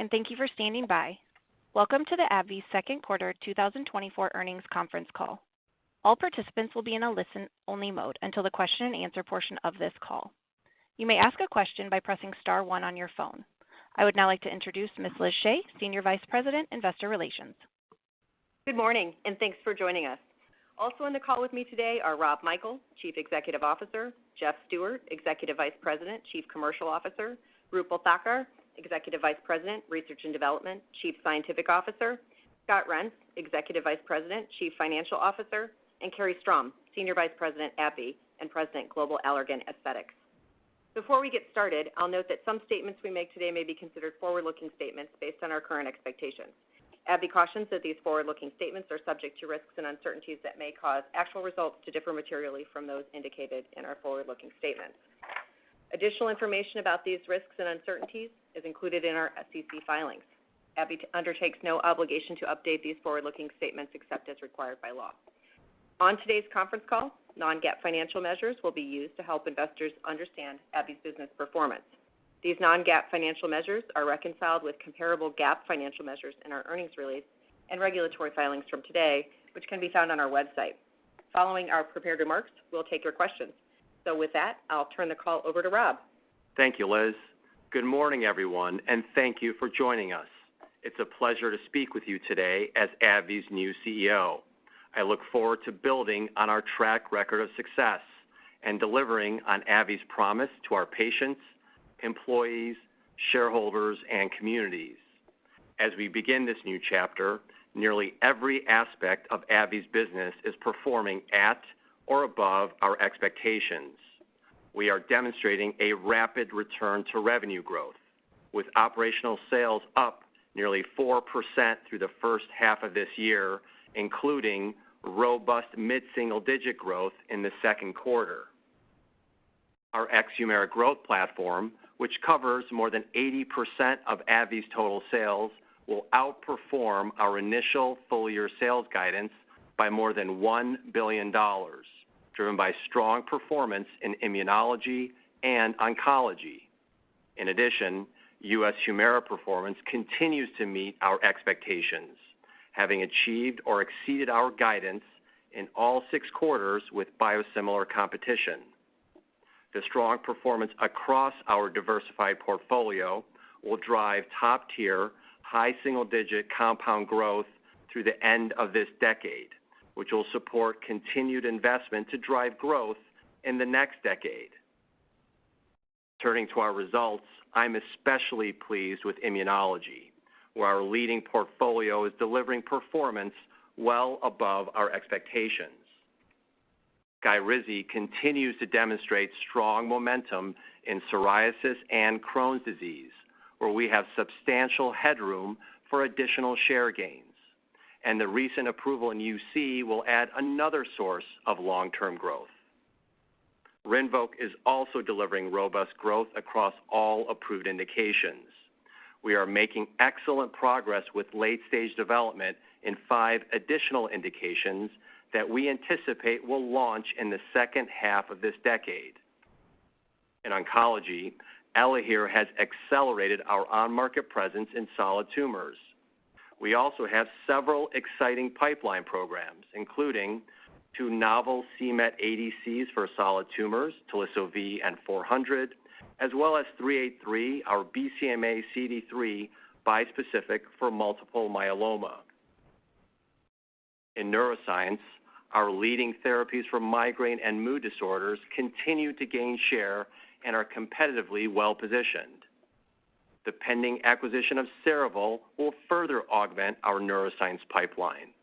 and thank you for standing by. Welcome to the Abbvie second quarter 2024 earnings conference call. All participants will be in a listen-only mode until the question and answer portion of this call. You may ask a question by pressing star one on your phone. I would now like to introduce Ms. Liz Shea, Senior Vice President, Investor Relations. Good morning, and thanks for joining us. Also on the call with me today are Rob Michael, Chief Executive Officer, Jeff Stewart, Executive Vice President, Chief Commercial Officer, Roopal Thakkar, Executive Vice President, Research and Development, Chief Scientific Officer, Scott Rentz, Executive Vice President, Chief Financial Officer, and Carrie Strom, Senior Vice President, Abbvie, and President, Global Allergan Aesthetics. Before we get started, I'll note that some statements we make today may be considered forward-looking statements based on our current expectations. Abbvie cautions that these forward-looking statements are subject to risks and uncertainties that may cause actual results to differ materially from those indicated in our forward-looking statements. Additional information about these risks and uncertainties is included in our SEC filings. Abbvie undertakes no obligation to update these forward-looking statements except as required by law. On today's conference call, non-GAAP financial measures will be used to help investors understand Abbvie's business performance. These non-GAAP financial measures are reconciled with comparable GAAP financial measures in our earnings release and regulatory filings from today, which can be found on our website. Following our prepared remarks, we'll take your questions. So with that, I'll turn the call over to Rob. Thank you, Liz. Good morning, everyone, and thank you for joining us. It's a pleasure to speak with you today as Abbvie's new CEO. I look forward to building on our track record of success and delivering on Abbvie's promise to our patients, employees, shareholders, and communities. As we begin this new chapter, nearly every aspect of Abbvie's business is performing at or above our expectations. We are demonstrating a rapid return to revenue growth, with operational sales up nearly 4% through the first half of this year, including robust mid-single-digit growth in the second quarter. Our ex-Humira growth platform, which covers more than 80% of Abbvie's total sales, will outperform our initial full-year sales guidance by more than $1 billion, driven by strong performance in immunology and oncology. In addition, U.S. Humira performance continues to meet our expectations, having achieved or exceeded our guidance in all 6 quarters with biosimilar competition. The strong performance across our diversified portfolio will drive top-tier, high single-digit compound growth through the end of this decade, which will support continued investment to drive growth in the next decade. Turning to our results, I'm especially pleased with immunology, where our leading portfolio is delivering performance well above our expectations. Skyrizi continues to demonstrate strong momentum in psoriasis and Crohn's disease, where we have substantial headroom for additional share gains. And the recent approval in UC will add another source of long-term growth. Rinvoq is also delivering robust growth across all approved indications. We are making excellent progress with late-stage development in 5 additional indications that we anticipate will launch in the second half of this decade. In oncology, Elahere has accelerated our on-market presence in solid tumors. We also have several exciting pipeline programs, including 2 novel c-Met ADCs for solid tumors, Teliso-V and 400, as well as 383, our BCMA CD3 bispecific for multiple myeloma. In neuroscience, our leading therapies for migraine and mood disorders continue to gain share and are competitively well-positioned. The pending acquisition of Cerevel will further augment our neuroscience pipeline,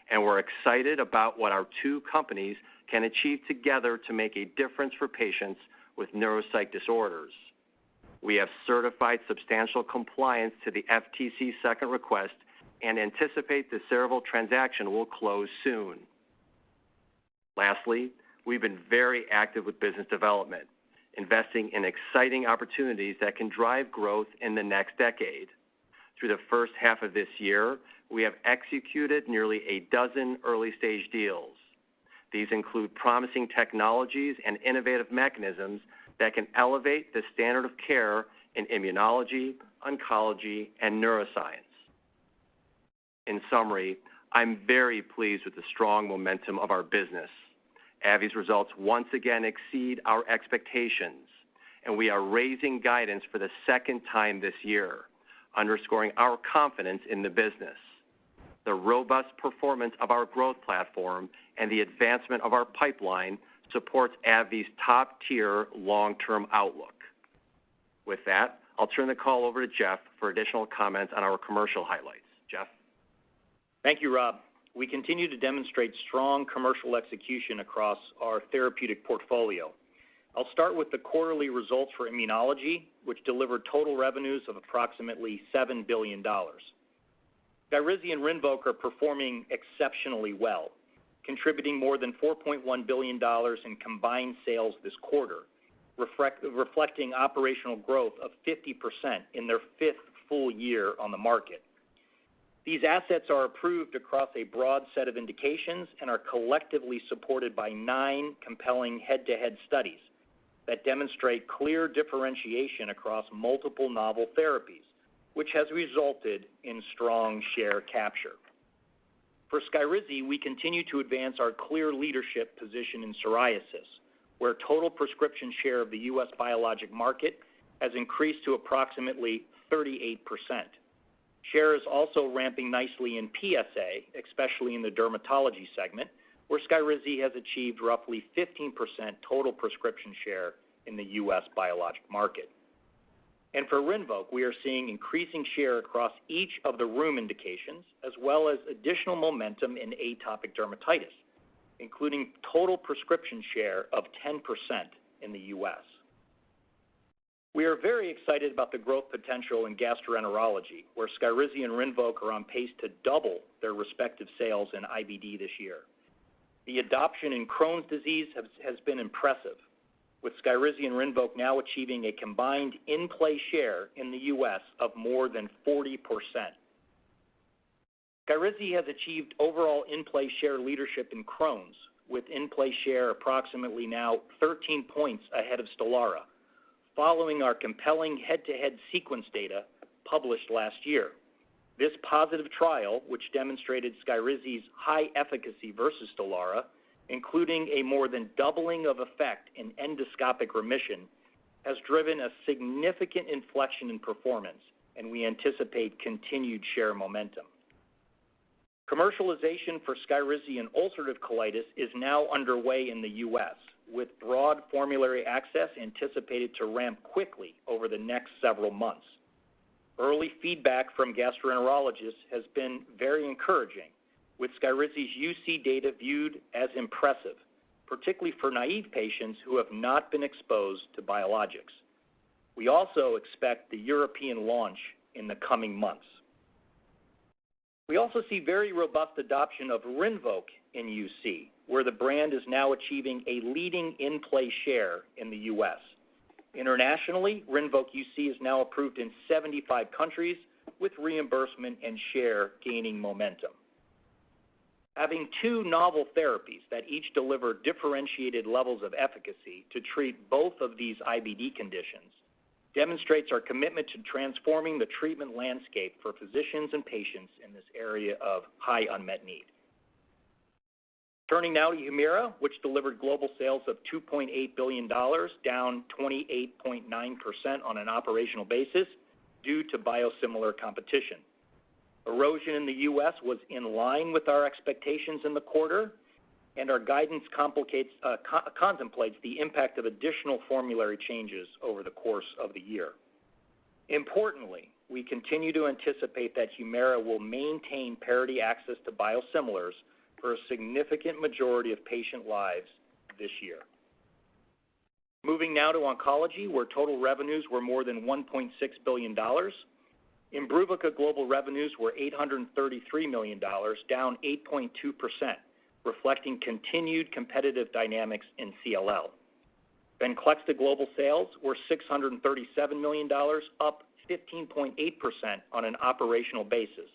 and we're excited about what our 2 companies can achieve together to make a difference for patients with neuropsych disorders. We have certified substantial compliance to the FTC's second request and anticipate the Cerevel transaction will close soon. Lastly, we've been very active with business development, investing in exciting opportunities that can drive growth in the next decade. Through the first half of this year, we have executed nearly a dozen early-stage deals. These include promising technologies and innovative mechanisms that can elevate the standard of care in immunology, oncology, and neuroscience. In summary, I'm very pleased with the strong momentum of our business. AbbVie's results once again exceed our expectations, and we are raising guidance for the second time this year, underscoring our confidence in the business. The robust performance of our growth platform and the advancement of our pipeline supports AbbVie's top-tier long-term outlook. With that, I'll turn the call over to Jeff for additional comments on our commercial highlights. Jeff? Thank you, Rob. We continue to demonstrate strong commercial execution across our therapeutic portfolio. I'll start with the quarterly results for immunology, which delivered total revenues of approximately $7 billion. SKYRIZI and RINVOQ are performing exceptionally well, contributing more than $4.1 billion in combined sales this quarter, reflecting operational growth of 50% in their fifth full year on the market. These assets are approved across a broad set of indications and are collectively supported by 9 compelling head-to-head studies that demonstrate clear differentiation across multiple novel therapies, which has resulted in strong share capture. For SKYRIZI, we continue to advance our clear leadership position in psoriasis, where total prescription share of the U.S. biologic market has increased to approximately 38%. Share is also ramping nicely in PSA, especially in the dermatology segment, where SKYRIZI has achieved roughly 15% total prescription share in the U.S. biologic market. And for RINVOQ, we are seeing increasing share across each of the rheum indications, as well as additional momentum in atopic dermatitis, including total prescription share of 10% in the U.S. We are very excited about the growth potential in gastroenterology, where SKYRIZI and RINVOQ are on pace to double their respective sales in IBD this year. The adoption in Crohn's disease has been impressive, with SKYRIZI and RINVOQ now achieving a combined in-play share in the U.S. of more than 40%. SKYRIZI has achieved overall in-play share leadership in Crohn's, with in-play share approximately now 13 points ahead of STELARA, following our compelling head-to-head sequence data published last year. This positive trial, which demonstrated SKYRIZI's high efficacy versus STELARA, including a more than doubling of effect in endoscopic remission, has driven a significant inflection in performance, and we anticipate continued share momentum. Commercialization for SKYRIZI in ulcerative colitis is now underway in the U.S., with broad formulary access anticipated to ramp quickly over the next several months. Early feedback from gastroenterologists has been very encouraging, with SKYRIZI's UC data viewed as impressive, particularly for naive patients who have not been exposed to biologics. We also expect the European launch in the coming months. We also see very robust adoption of RINVOQ in UC, where the brand is now achieving a leading in-play share in the U.S. Internationally, RINVOQ UC is now approved in 75 countries, with reimbursement and share gaining momentum. Having 2 novel therapies that each deliver differentiated levels of efficacy to treat both of these IBD conditions demonstrates our commitment to transforming the treatment landscape for physicians and patients in this area of high unmet need. Turning now to HUMIRA, which delivered global sales of $2.8 billion, down 28.9% on an operational basis due to biosimilar competition. Erosion in the U.S. was in line with our expectations in the quarter, and our guidance contemplates the impact of additional formulary changes over the course of the year. Importantly, we continue to anticipate that HUMIRA will maintain parity access to biosimilars for a significant majority of patient lives this year. Moving now to oncology, where total revenues were more than $1.6 billion. IMBRUVICA global revenues were $833 million, down 8.2%, reflecting continued competitive dynamics in CLL. VENCLEXTA global sales were $637 million, up 15.8% on an operational basis,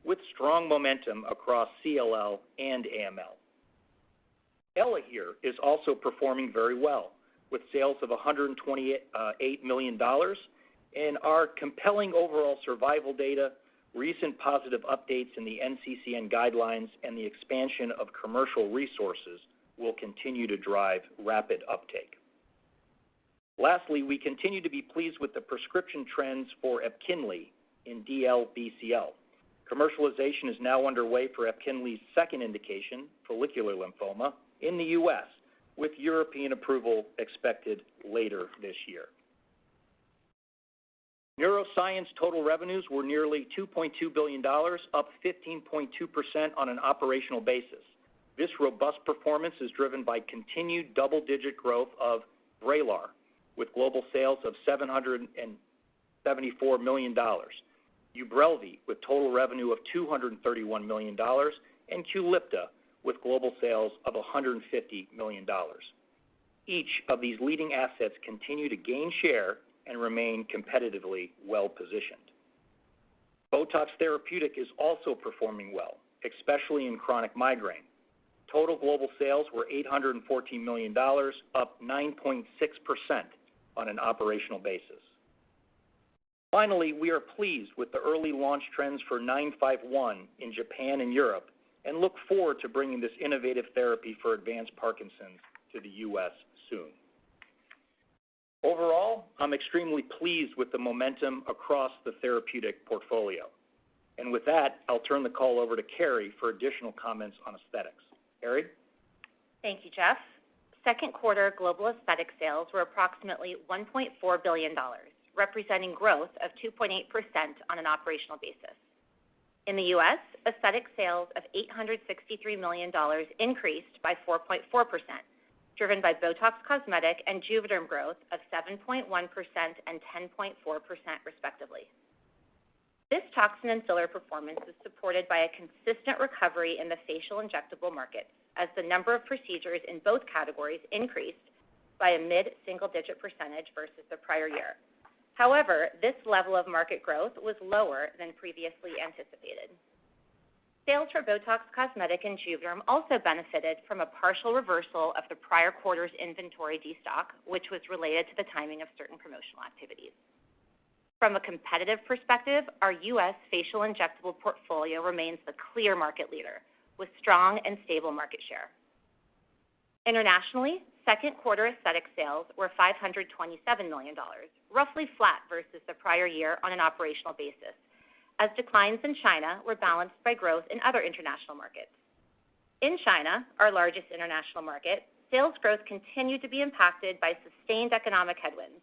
with strong momentum across CLL and AML. ELAHERE is also performing very well, with sales of $128 million, and our compelling overall survival data, recent positive updates in the NCCN guidelines, and the expansion of commercial resources will continue to drive rapid uptake. Lastly, we continue to be pleased with the prescription trends for EPKINLY in DLBCL. Commercialization is now underway for EPKINLY's second indication, follicular lymphoma, in the U.S., with European approval expected later this year. Neuroscience total revenues were nearly $2.2 billion, up 15.2% on an operational basis. This robust performance is driven by continued double-digit growth of VRAYLAR, with global sales of $774 million, UBRELVY with total revenue of $231 million, and QULIPTA with global sales of $150 million. Each of these leading assets continue to gain share and remain competitively well-positioned. BOTOX therapeutic is also performing well, especially in chronic migraine. Total global sales were $814 million, up 9.6% on an operational basis. Finally, we are pleased with the early launch trends for 951 in Japan and Europe, and look forward to bringing this innovative therapy for advanced Parkinson's to the U.S. soon. Overall, I'm extremely pleased with the momentum across the therapeutic portfolio. And with that, I'll turn the call over to Carrie for additional comments on aesthetics. Carrie? Thank you, Jeff. Second quarter global aesthetic sales were approximately $1.4 billion, representing growth of 2.8% on an operational basis. In the U.S., aesthetic sales of $863 million increased by 4.4%, driven by BOTOX Cosmetic and JUVÉDERM growth of 7.1% and 10.4% respectively. This toxin and filler performance is supported by a consistent recovery in the facial injectable market, as the number of procedures in both categories increased by a mid-single-digit percentage versus the prior year. However, this level of market growth was lower than previously anticipated. Sales for BOTOX Cosmetic and JUVÉDERM also benefited from a partial reversal of the prior quarter's inventory destock, which was related to the timing of certain promotional activities. From a competitive perspective, our U.S. facial injectable portfolio remains the clear market leader, with strong and stable market share. Internationally, second quarter aesthetic sales were $527 million, roughly flat versus the prior year on an operational basis, as declines in China were balanced by growth in other international markets. In China, our largest international market, sales growth continued to be impacted by sustained economic headwinds,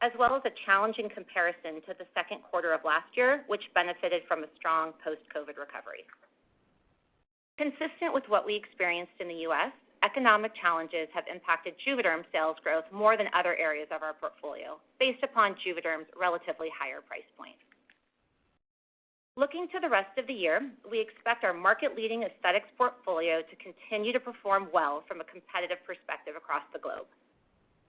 as well as a challenging comparison to the second quarter of last year, which benefited from a strong post-COVID recovery. Consistent with what we experienced in the U.S., economic challenges have impacted JUVÉDERM sales growth more than other areas of our portfolio, based upon JUVÉDERM's relatively higher price point. Looking to the rest of the year, we expect our market-leading aesthetics portfolio to continue to perform well from a competitive perspective across the globe.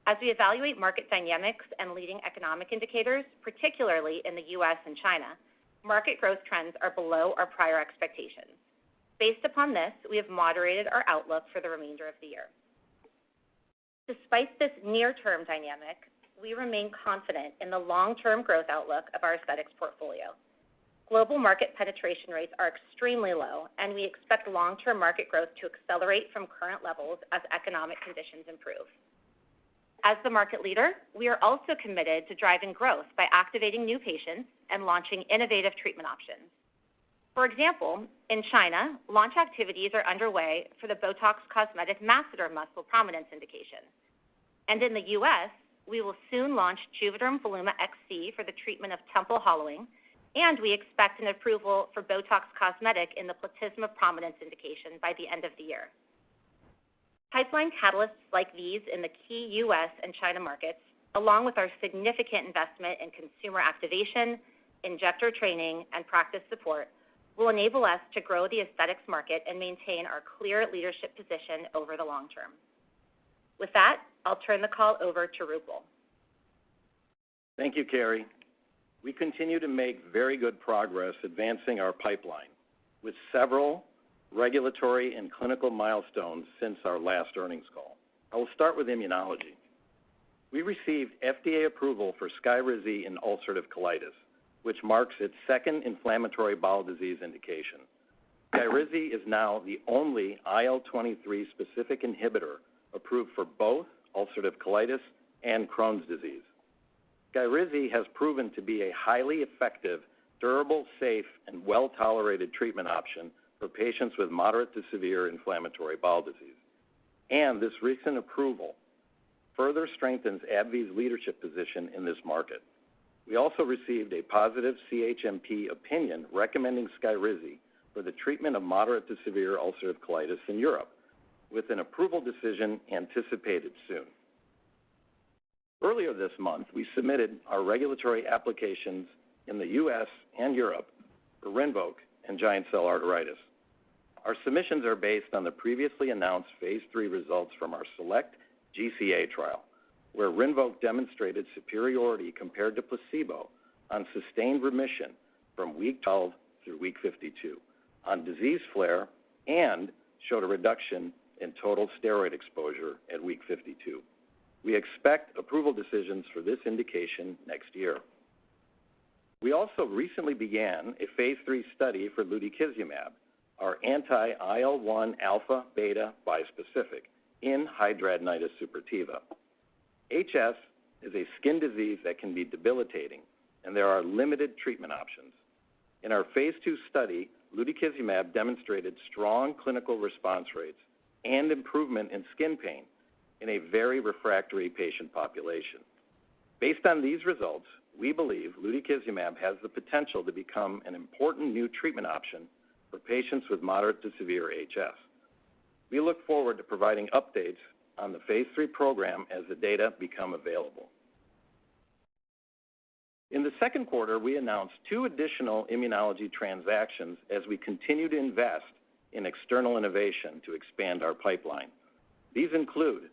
As we evaluate market dynamics and leading economic indicators, particularly in the U.S. and China, market growth trends are below our prior expectations. Based upon this, we have moderated our outlook for the remainder of the year. Despite this near-term dynamic, we remain confident in the long-term growth outlook of our aesthetics portfolio. Global market penetration rates are extremely low, and we expect long-term market growth to accelerate from current levels as economic conditions improve. As the market leader, we are also committed to driving growth by activating new patients and launching innovative treatment options. For example, in China, launch activities are underway for the BOTOX Cosmetic masseter muscle prominence indication. And in the U.S., we will soon launch JUVÉDERM Voluma XC for the treatment of temple hollowing, and we expect an approval for BOTOX Cosmetic in the platysma prominence indication by the end of the year. Pipeline catalysts like these in the key U.S. and China markets, along with our significant investment in consumer activation, injector training, and practice support, will enable us to grow the aesthetics market and maintain our clear leadership position over the long term. With that, I'll turn the call over to Roopal. Thank you, Carrie. We continue to make very good progress advancing our pipeline with several regulatory and clinical milestones since our last earnings call. I will start with immunology. We received FDA approval for SKYRIZI in ulcerative colitis, which marks its second inflammatory bowel disease indication. SKYRIZI is now the only IL-23 specific inhibitor approved for both ulcerative colitis and Crohn's disease. SKYRIZI has proven to be a highly effective, durable, safe, and well-tolerated treatment option for patients with moderate to severe inflammatory bowel disease. And this recent approval further strengthens AbbVie's leadership position in this market. We also received a positive CHMP opinion recommending SKYRIZI for the treatment of moderate to severe ulcerative colitis in Europe, with an approval decision anticipated soon. Earlier this month, we submitted our regulatory applications in the U.S. and Europe for RINVOQ and giant cell arteritis. Our submissions are based on the previously announced Phase 3 results from our SELECT GCA trial, where RINVOQ demonstrated superiority compared to placebo on sustained remission from week 12 through week 52 on disease flare and showed a reduction in total steroid exposure at week 52. We expect approval decisions for this indication next year. We also recently began a Phase 3 study for lutikizumab, our anti-IL-1 alpha beta bispecific, in hidradenitis suppurativa. HS is a skin disease that can be debilitating, and there are limited treatment options. In our Phase 2 study, lutikizumab demonstrated strong clinical response rates and improvement in skin pain in a very refractory patient population. Based on these results, we believe lutikizumab has the potential to become an important new treatment option for patients with moderate to severe HS. We look forward to providing updates on the Phase 3 program as the data become available. In the second quarter, we announced 2 additional immunology transactions as we continue to invest in external innovation to expand our pipeline. These include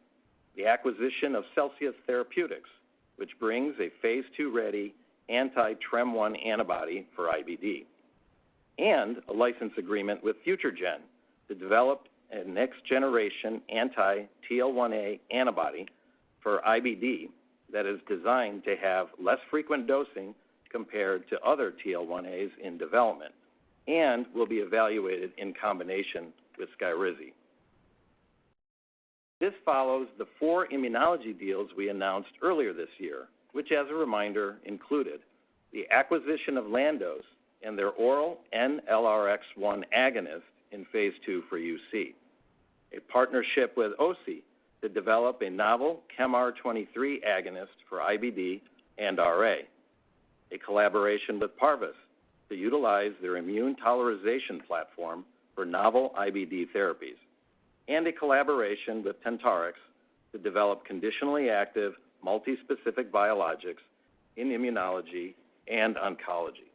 the acquisition of Celsius Therapeutics, which brings a Phase 2-ready anti-TREM1 antibody for IBD, and a license agreement with FutureGen to develop a next-generation anti-TL1A antibody for IBD that is designed to have less frequent dosing compared to other TL1As in development and will be evaluated in combination with SKYRIZI. This follows the 4 immunology deals we announced earlier this year, which, as a reminder, included the acquisition of Landos and their oral NLRX1 agonist in Phase 2 for UC, a partnership with OSI to develop a novel ChemR23 agonist for IBD and RA, a collaboration with Parvus to utilize their immune tolerization platform for novel IBD therapies, and a collaboration with Tentarix to develop conditionally active multi-specific biologics in immunology and oncology.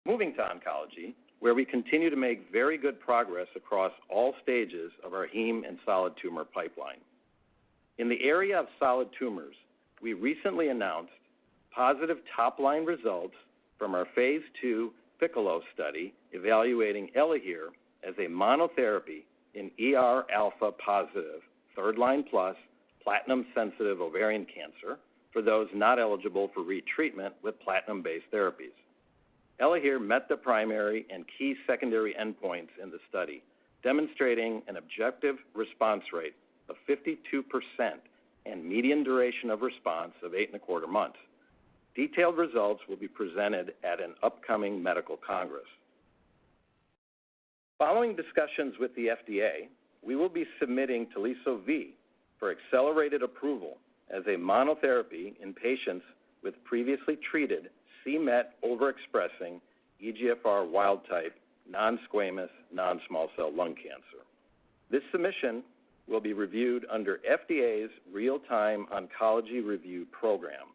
Moving to oncology, where we continue to make very good progress across all stages of our heme and solid tumor pipeline. In the area of solid tumors, we recently announced positive top-line results from our Phase 2 PICCOLO study evaluating Elahere as a monotherapy in ER-alpha positive, third-line plus, platinum-sensitive ovarian cancer for those not eligible for retreatment with platinum-based therapies. Elahere met the primary and key secondary endpoints in the study, demonstrating an objective response rate of 52% and median duration of response of 8.25 months. Detailed results will be presented at an upcoming medical congress. Following discussions with the FDA, we will be submitting Teliso-V for accelerated approval as a monotherapy in patients with previously treated c-MET overexpressing EGFR wild-type non-squamous non-small cell lung cancer. This submission will be reviewed under FDA's Real-Time Oncology Review Program.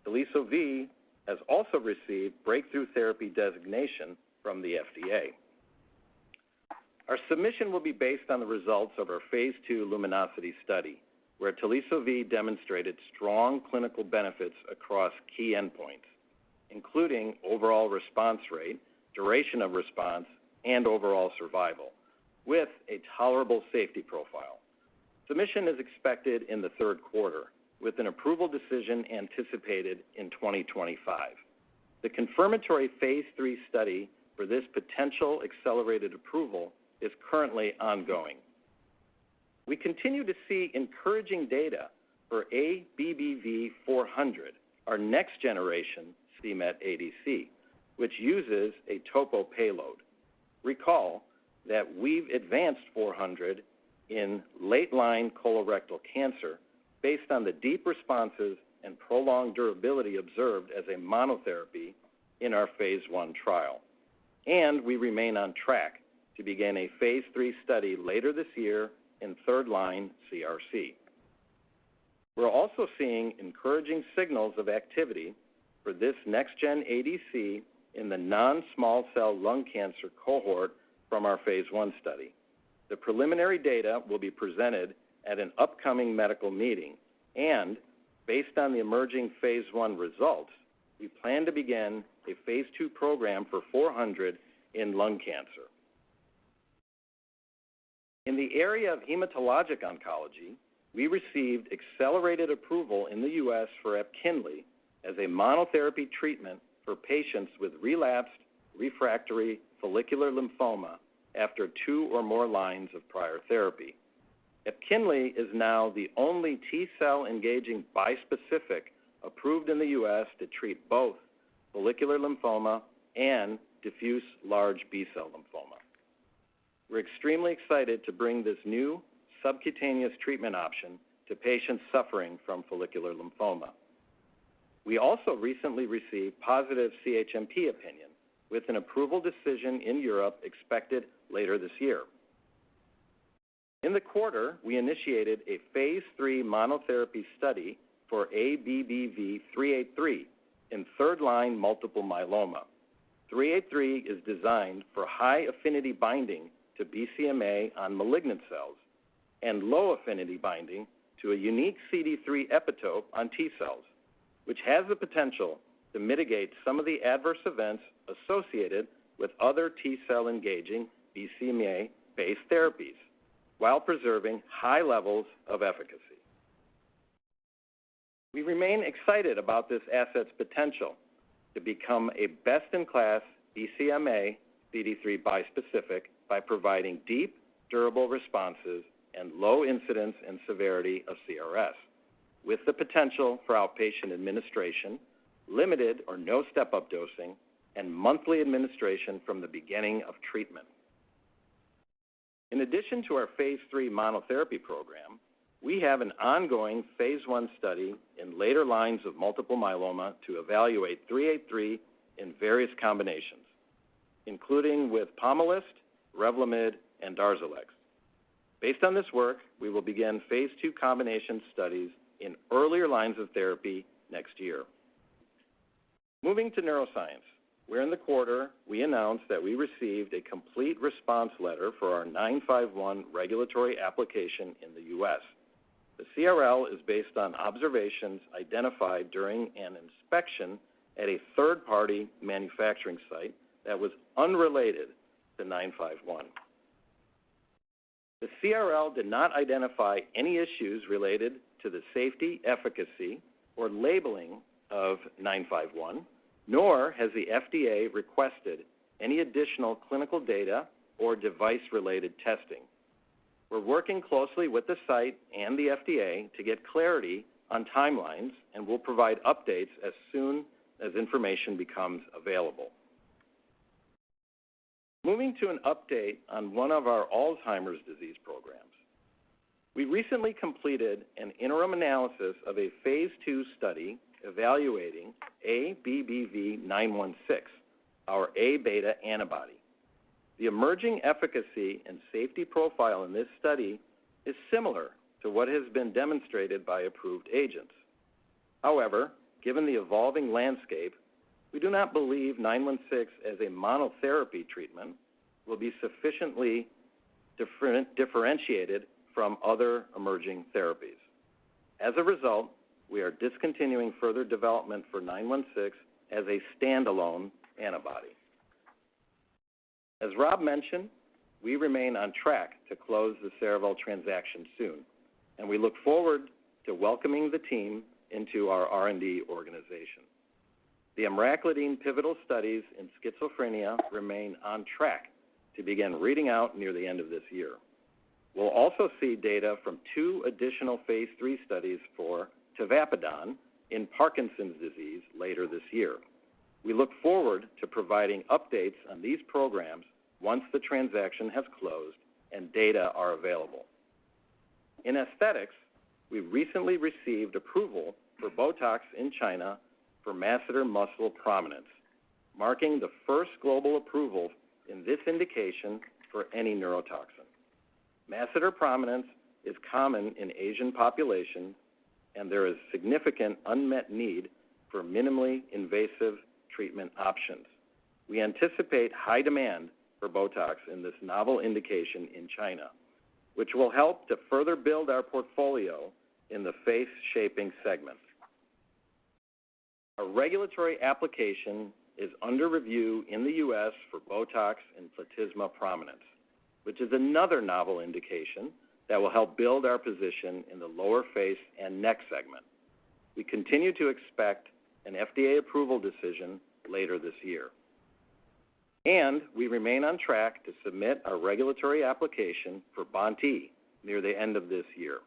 Teliso-V has also received Breakthrough Therapy designation from the FDA. Our submission will be based on the results of our Phase 2 Luminosity study, where Teliso-V demonstrated strong clinical benefits across key endpoints, including overall response rate, duration of response, and overall survival, with a tolerable safety profile. Submission is expected in the third quarter, with an approval decision anticipated in 2025. The confirmatory phase 3 study for this potential accelerated approval is currently ongoing. We continue to see encouraging data for ABBV 400, our next generation c-Met ADC, which uses a topo payload. Recall that we've advanced 400 in late-line colorectal cancer based on the deep responses and prolonged durability observed as a monotherapy in our phase 1 trial. And we remain on track to begin a phase 3 study later this year in third-line CRC. We're also seeing encouraging signals of activity for this next-gen ADC in the non-small cell lung cancer cohort from our phase 1 study. The preliminary data will be presented at an upcoming medical meeting, and based on the emerging phase 1 results, we plan to begin a phase 2 program for 400 in lung cancer. In the area of hematologic oncology, we received accelerated approval in the U.S. for Epkinly as a monotherapy treatment for patients with relapsed refractory follicular lymphoma after 2 or more lines of prior therapy. Epkinly is now the only T-cell engaging bispecific approved in the U.S. to treat both follicular lymphoma and diffuse large B-cell lymphoma. We're extremely excited to bring this new subcutaneous treatment option to patients suffering from follicular lymphoma. We also recently received positive CHMP opinion with an approval decision in Europe expected later this year. In the quarter, we initiated a phase 3 monotherapy study for ABBV 383 in third-line multiple myeloma. 383 is designed for high affinity binding to BCMA on malignant cells and low affinity binding to a unique CD3 epitope on T cells, which has the potential to mitigate some of the adverse events associated with other T-cell engaging BCMA-based therapies while preserving high levels of efficacy. We remain excited about this asset's potential to become a best-in-class BCMA CD3 bispecific by providing deep, durable responses and low incidence and severity of CRS, with the potential for outpatient administration, limited or no step-up dosing, and monthly administration from the beginning of treatment. In addition to our phase 3 monotherapy program, we have an ongoing phase 1 study in later lines of multiple myeloma to evaluate 383 in various combinations, including with Pomalyst, Revlimid, and Darzalex. Based on this work, we will begin phase 2 combination studies in earlier lines of therapy next year. Moving to neuroscience, where in the quarter we announced that we received a complete response letter for our 951 regulatory application in the U.S. The CRL is based on observations identified during an inspection at a third-party manufacturing site that was unrelated to 951. The CRL did not identify any issues related to the safety, efficacy, or labeling of 951, nor has the FDA requested any additional clinical data or device-related testing. We're working closely with the site and the FDA to get clarity on timelines, and we'll provide updates as soon as information becomes available. Moving to an update on one of our Alzheimer's disease programs. We recently completed an interim analysis of a phase 2 study evaluating ABBV 916, our A-beta antibody. The emerging efficacy and safety profile in this study is similar to what has been demonstrated by approved agents. However, given the evolving landscape, we do not believe 916 as a monotherapy treatment will be sufficiently differentiated from other emerging therapies. As a result, we are discontinuing further development for 916 as a standalone antibody. As Rob mentioned, we remain on track to close the Cerevel transaction soon. and we look forward to welcoming the team into our R&D organization. The emraclidine pivotal studies in schizophrenia remain on track to begin reading out near the end of this year. We'll also see data from 2 additional phase 3 studies for tavapadon in Parkinson's disease later this year. We look forward to providing updates on these programs once the transaction has closed and data are available. In aesthetics, we recently received approval for Botox in China for masseter muscle prominence, marking the first global approval in this indication for any neurotoxin. Masseter prominence is common in Asian populations, and there is significant unmet need for minimally invasive treatment options. We anticipate high demand for Botox in this novel indication in China, which will help to further build our portfolio in the face shaping segment. A regulatory application is under review in the U.S. for Botox and platysma prominence, which is another novel indication that will help build our position in the lower face and neck segment. We continue to expect an FDA approval decision later this year. And we remain on track to submit our regulatory application for Bonti near the end of this year.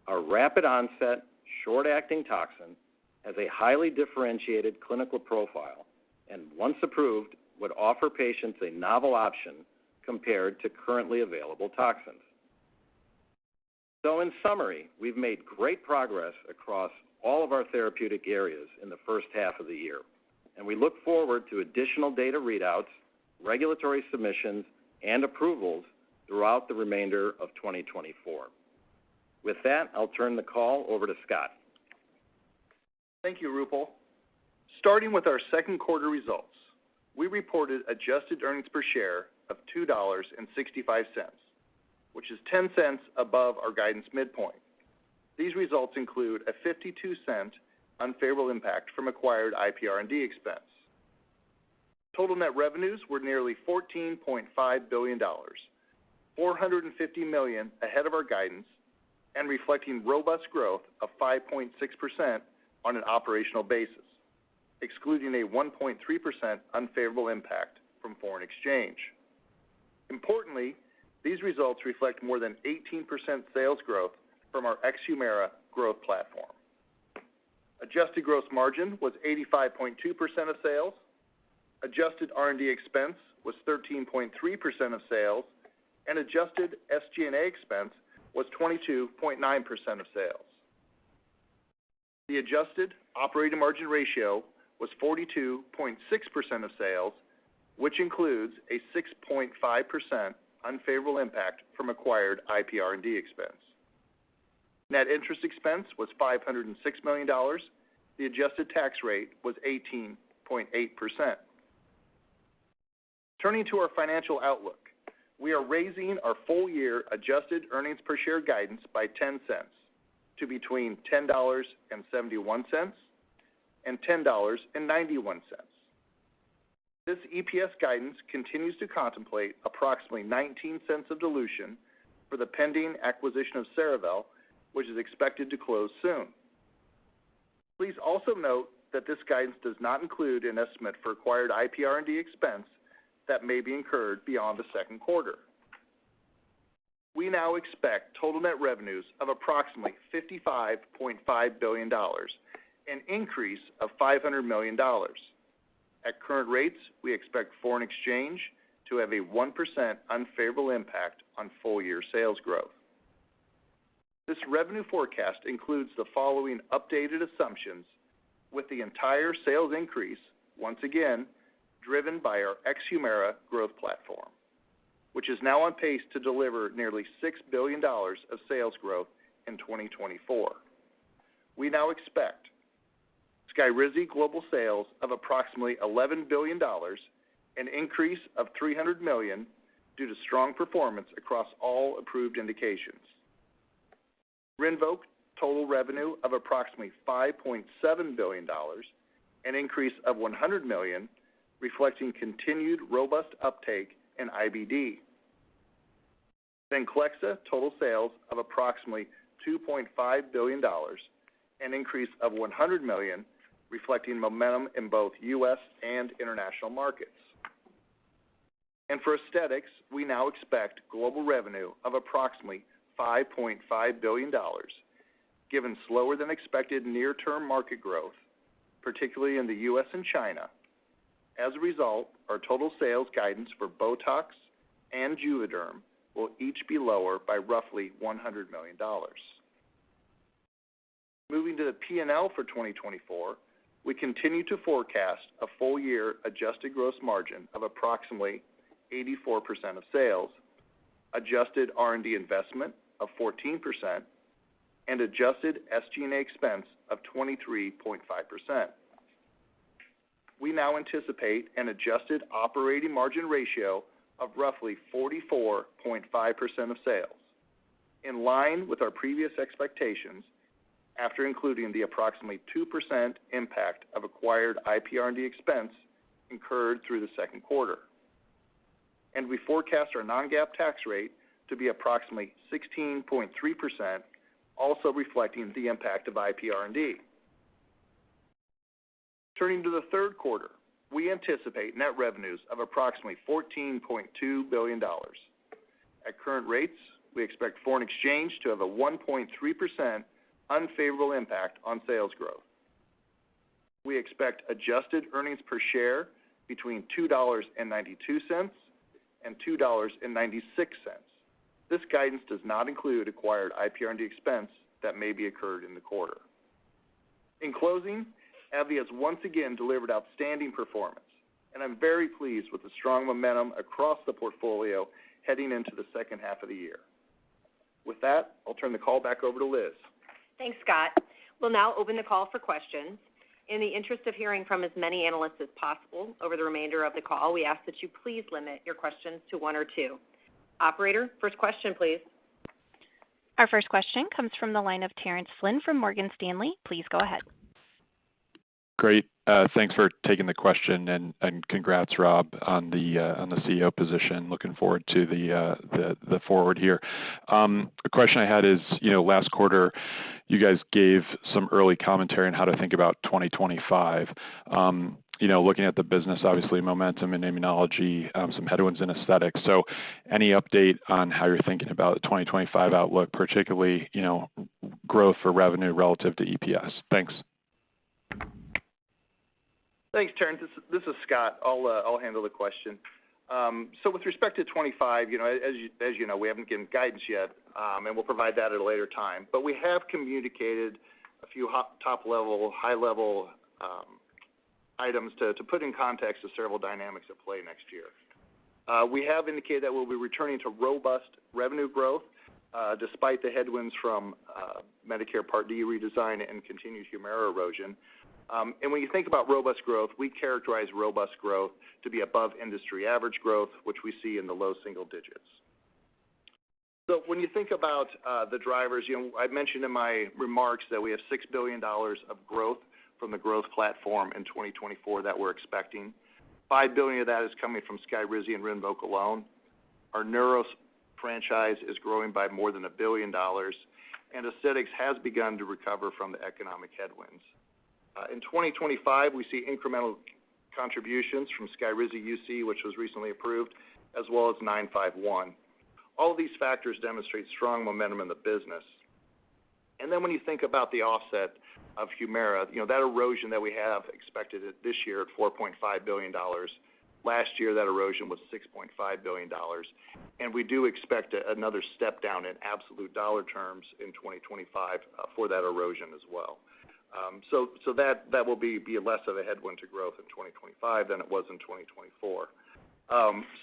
Our rapid onset, short-acting toxin has a highly differentiated clinical profile and, once approved, would offer patients a novel option compared to currently available toxins. So in summary, we've made great progress across all of our therapeutic areas in the first half of the year, and we look forward to additional data readouts, regulatory submissions, and approvals throughout the remainder of 2024. With that, I'll turn the call over to Scott. Thank you, Roopal. Starting with our second quarter results, we reported adjusted earnings per share of $2.65, which is 10 cents above our guidance midpoint. These results include a 52-cent unfavorable impact from acquired IPR&D expense. Total net revenues were nearly $14.5 billion, $450 million ahead of our guidance, and reflecting robust growth of 5.6% on an operational basis, excluding a 1.3% unfavorable impact from foreign exchange. Importantly, these results reflect more than 18% sales growth from our ex-Humira growth platform. Adjusted gross margin was 85.2% of sales. Adjusted R&D expense was 13.3% of sales, and adjusted SG&A expense was 22.9% of sales. The adjusted operating margin ratio was 42.6% of sales, which includes a 6.5% unfavorable impact from acquired IPR&D expense. Net interest expense was $506 million. The adjusted tax rate was 18.8%. Turning to our financial outlook, we are raising our full-year adjusted earnings per share guidance by 10 cents to between $10.71 and $10.91. This EPS guidance continues to contemplate approximately 19 cents of dilution for the pending acquisition of Cerevel, which is expected to close soon. Please also note that this guidance does not include an estimate for acquired IPR&D expense that may be incurred beyond the second quarter. We now expect total net revenues of approximately $55.5 billion, an increase of $500 million. At current rates, we expect foreign exchange to have a 1% unfavorable impact on full-year sales growth. This revenue forecast includes the following updated assumptions, with the entire sales increase, once again, driven by our ex-Humira growth platform, which is now on pace to deliver nearly $6 billion of sales growth in 2024. We now expect Skyrizi global sales of approximately $11 billion, an increase of $300 million due to strong performance across all approved indications. Rinvoq total revenue of approximately $5.7 billion, an increase of $100 million, reflecting continued robust uptake in IBD. Venclexta total sales of approximately $2.5 billion, an increase of $100 million, reflecting momentum in both U.S. and international markets. And for aesthetics, we now expect global revenue of approximately $5.5 billion, given slower than expected near-term market growth, particularly in the U.S. and China. As a result, our total sales guidance for Botox and Juvederm will each be lower by roughly $100 million. Moving to the P&L for 2024, we continue to forecast a full-year adjusted gross margin of approximately 84% of sales, adjusted R&D investment of 14%, and adjusted SG&A expense of 23.5%. We now anticipate an adjusted operating margin ratio of roughly 44.5% of sales, in line with our previous expectations after including the approximately 2% impact of acquired IPR&D expense incurred through the second quarter. And we forecast our non-GAAP tax rate to be approximately 16.3%, also reflecting the impact of IPR&D. Turning to the third quarter, we anticipate net revenues of approximately $14.2 billion. At current rates, we expect foreign exchange to have a 1.3% unfavorable impact on sales growth. We expect adjusted earnings per share between $2.92 and $2.96. This guidance does not include acquired IPR&D expense that may be incurred in the quarter. In closing, AbbVie has once again delivered outstanding performance, and I'm very pleased with the strong momentum across the portfolio heading into the second half of the year. With that, I'll turn the call back over to Liz. Thanks, Scott. We'll now open the call for questions. In the interest of hearing from as many analysts as possible over the remainder of the call, we ask that you please limit your questions to one or two. Operator, first question, please. Our first question comes from the line of Terrence Flynn from Morgan Stanley. Please go ahead. Great. Thanks for taking the question, and congrats, Rob, on the CEO position. Looking forward to the forward here. A question I had is, last quarter, you guys gave some early commentary on how to think about 2025. Looking at the business, obviously momentum in immunology, some headwinds in aesthetics. So, any update on how you're thinking about the 2025 outlook, particularly growth for revenue relative to EPS? Thanks. Thanks, Terrence. This is Scott. I'll handle the question. So with respect to 25, as you know, we haven't given guidance yet, and we'll provide that at a later time. But we have communicated a few top-level, high-level items to put in context the several dynamics at play next year. We have indicated that we'll be returning to robust revenue growth despite the headwinds from Medicare Part D redesign and continued Humira erosion. And when you think about robust growth, we characterize robust growth to be above industry average growth, which we see in the low single digits. So when you think about the drivers, I mentioned in my remarks that we have $6 billion of growth from the growth platform in 2024 that we're expecting. $5 billion of that is coming from Skyrizi and Rinvoq alone. Our neuro franchise is growing by more than $1 billion, and aesthetics has begun to recover from the economic headwinds. In 2025, we see incremental contributions from Skyrizi UC, which was recently approved, as well as 951. All of these factors demonstrate strong momentum in the business. And then when you think about the offset of Humira, that erosion that we have expected this year at $4.5 billion. Last year, that erosion was $6.5 billion. And we do expect another step down in absolute dollar terms in 2025 for that erosion as well. So that will be less of a headwind to growth in 2025 than it was in 2024.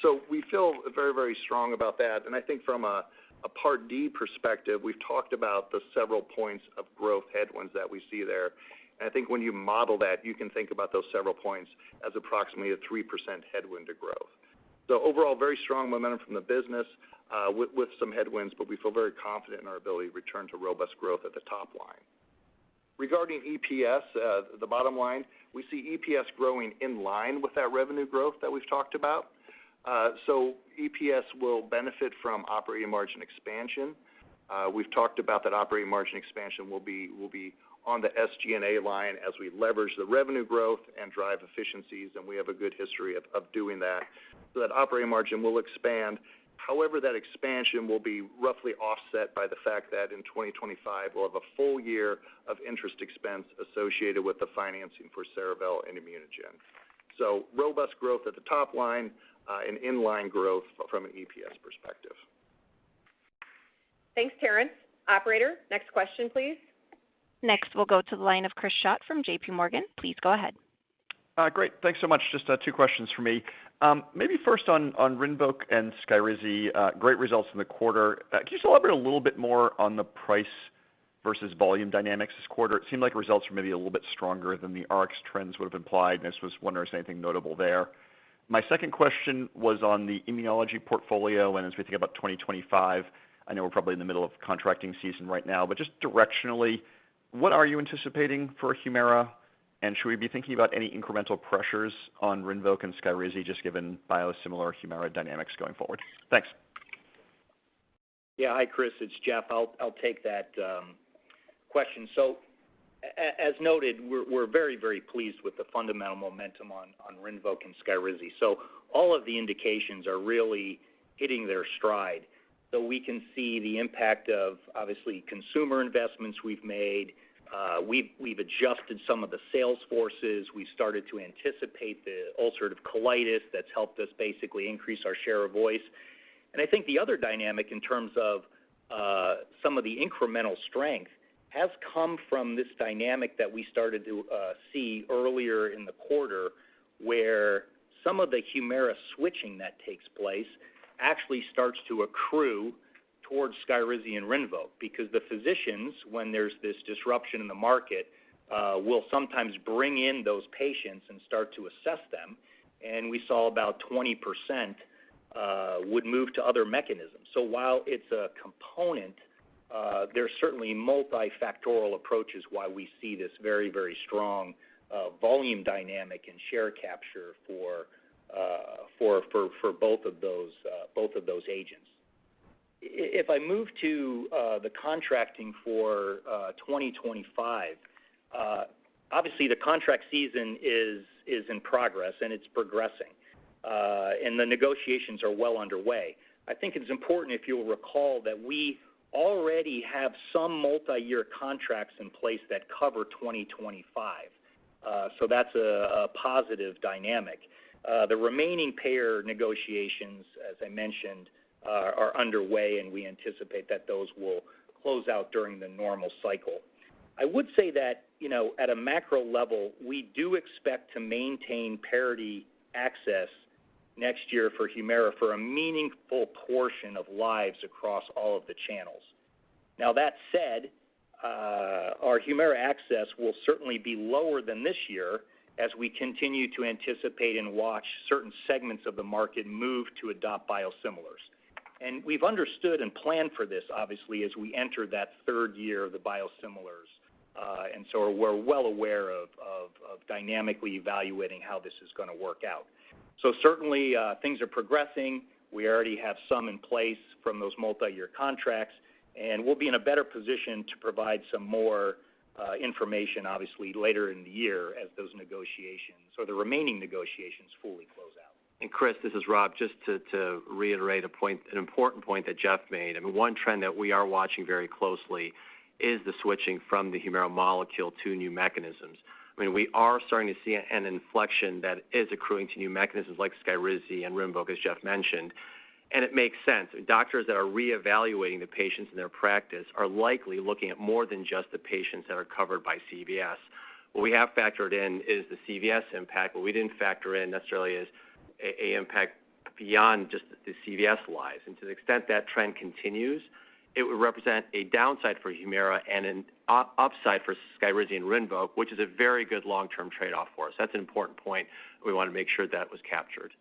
So we feel very, very strong about that. And I think from a Part D perspective, we've talked about the several points of growth headwinds that we see there. And I think when you model that, you can think about those several points as approximately a 3% headwind to growth. So overall, very strong momentum from the business with some headwinds, but we feel very confident in our ability to return to robust growth at the top line. Regarding EPS, the bottom line, we see EPS growing in line with that revenue growth that we've talked about. So EPS will benefit from operating margin expansion. We've talked about that operating margin expansion will be on the SG&A line as we leverage the revenue growth and drive efficiencies, and we have a good history of doing that. So that operating margin will expand. However, that expansion will be roughly offset by the fact that in 2025 we'll have a full year of interest expense associated with the financing for Cerevel and Immunogen. So robust growth at the top line and inline growth from an EPS perspective. Thanks, Terrence. Operator, next question, please. Next, we'll go to the line of Chris Schott from J.P. Morgan. Please go ahead. Great. Thanks so much. Just two questions for me. Maybe first on Rinvoq and Skyrizi, great results in the quarter. Can you just elaborate a little bit more on the price versus volume dynamics this quarter? It seemed like results were maybe a little bit stronger than the RX trends would have implied, and I just was wondering if there's anything notable there. My second question was on the immunology portfolio, and as we think about 2025, I know we're probably in the middle of contracting season right now, but just directionally, what are you anticipating for Humira? And should we be thinking about any incremental pressures on Rinvoq and Skyrizi, just given biosimilar Humira dynamics going forward? Thanks. Yeah, hi, Chris. It's Jeff. I'll take that question. So, as noted, we're very, very pleased with the fundamental momentum on Rinvoq and Skyrizi. So all of the indications are really hitting their stride. So we can see the impact of, obviously, consumer investments we've made. We've adjusted some of the sales forces. We've started to anticipate the ulcerative colitis that's helped us basically increase our share of voice. And I think the other dynamic in terms of some of the incremental strength has come from this dynamic that we started to see earlier in the quarter, where some of the Humira switching that takes place actually starts to accrue towards Skyrizi and Rinvoq, because the physicians, when there's this disruption in the market, will sometimes bring in those patients and start to assess them. And we saw about 20% would move to other mechanisms. So while it's a component, there's certainly multifactorial approaches why we see this very, very strong volume dynamic and share capture for both of those agents. If I move to the contracting for 2025, obviously the contract season is in progress and it's progressing, and the negotiations are well underway. I think it's important, if you'll recall, that we already have some multi-year contracts in place that cover 2025. So that's a positive dynamic. The remaining payer negotiations, as I mentioned, are underway, and we anticipate that those will close out during the normal cycle. I would say that, at a macro level, we do expect to maintain parity access next year for Humira for a meaningful portion of lives across all of the channels. Now, that said, our Humira access will certainly be lower than this year as we continue to anticipate and watch certain segments of the market move to adopt biosimilars. And we've understood and planned for this, obviously, as we enter that third year of the biosimilars. And so we're well aware of dynamically evaluating how this is going to work out. So certainly things are progressing. We already have some in place from those multi-year contracts, and we'll be in a better position to provide some more information, obviously, later in the year as those negotiations, or the remaining negotiations, fully close out. And Chris, this is Rob. Just to reiterate an important point that Jeff made. I mean, one trend that we are watching very closely is the switching from the Humira molecule to new mechanisms. I mean, we are starting to see an inflection that is accruing to new mechanisms like Skyrizi and Rinvoq, as Jeff mentioned. And it makes sense. Doctors that are reevaluating the patients in their practice are likely looking at more than just the patients that are covered by CVS. What we have factored in is the CVS impact. What we didn't factor in necessarily is a impact beyond just the CVS lives. And to the extent that trend continues, it would represent a downside for Humira and an upside for Skyrizi and Rinvoq, which is a very good long-term trade-off for us. That's an important point. We want to make sure that was captured.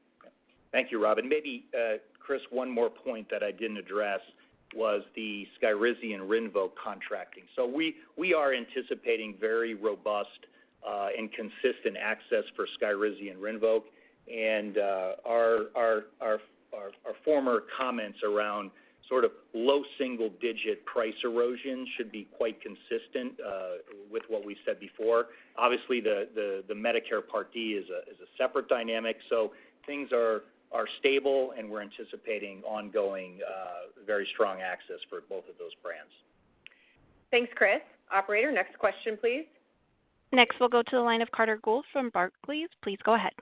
Thank you, Rob. And maybe, Chris, one more point that I didn't address was the Skyrizi and Rinvoq contracting. So we are anticipating very robust and consistent access for Skyrizi and Rinvoq. And our former comments around sort of low single-digit price erosion should be quite consistent with what we said before. Obviously, the Medicare Part D is a separate dynamic, so things are stable, and we're anticipating ongoing very strong access for both of those brands. Thanks, Chris. Operator, next question, please. Next, we'll go to the line of Carter Gould from Barclays. Please go ahead.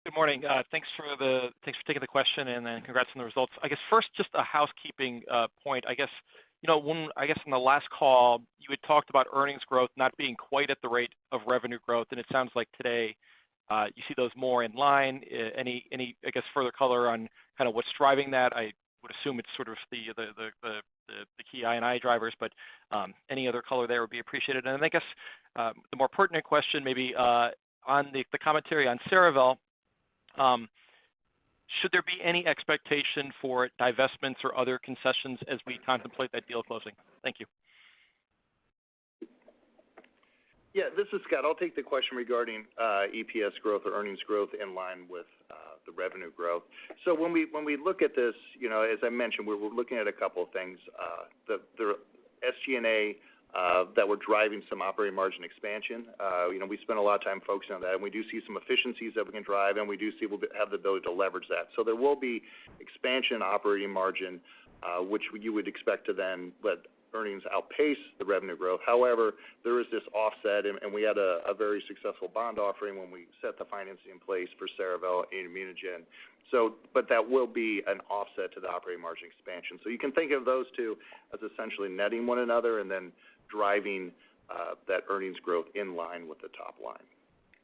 Good morning. Thanks for taking the question, and then congrats on the results. I guess first, just a housekeeping point. I guess in the last call you had talked about earnings growth not being quite at the rate of revenue growth, and it sounds like today you see those more in line. Any I guess further color on kind of what's driving that? I would assume it's sort of the key I&I drivers, but any other color there would be appreciated. And then I guess the more pertinent question maybe on the commentary on Cerevel. Should there be any expectation for divestments or other concessions as we contemplate that deal closing? Thank you. Yeah, this is Scott. I'll take the question regarding EPS growth or earnings growth in line with the revenue growth. So when we look at this, as I mentioned, we're looking at a couple of things. The SG&A that we're driving some operating margin expansion. We spend a lot of time focusing on that, and we do see some efficiencies that we can drive, and we do see we'll have the ability to leverage that. So there will be expansion in operating margin, which you would expect to then let earnings outpace the revenue growth. However, there is this offset, and we had a very successful bond offering when we set the financing in place for Cerevel and Immunogen. So, but that will be an offset to the operating margin expansion. So you can think of those two as essentially netting one another and then driving that earnings growth in line with the top line.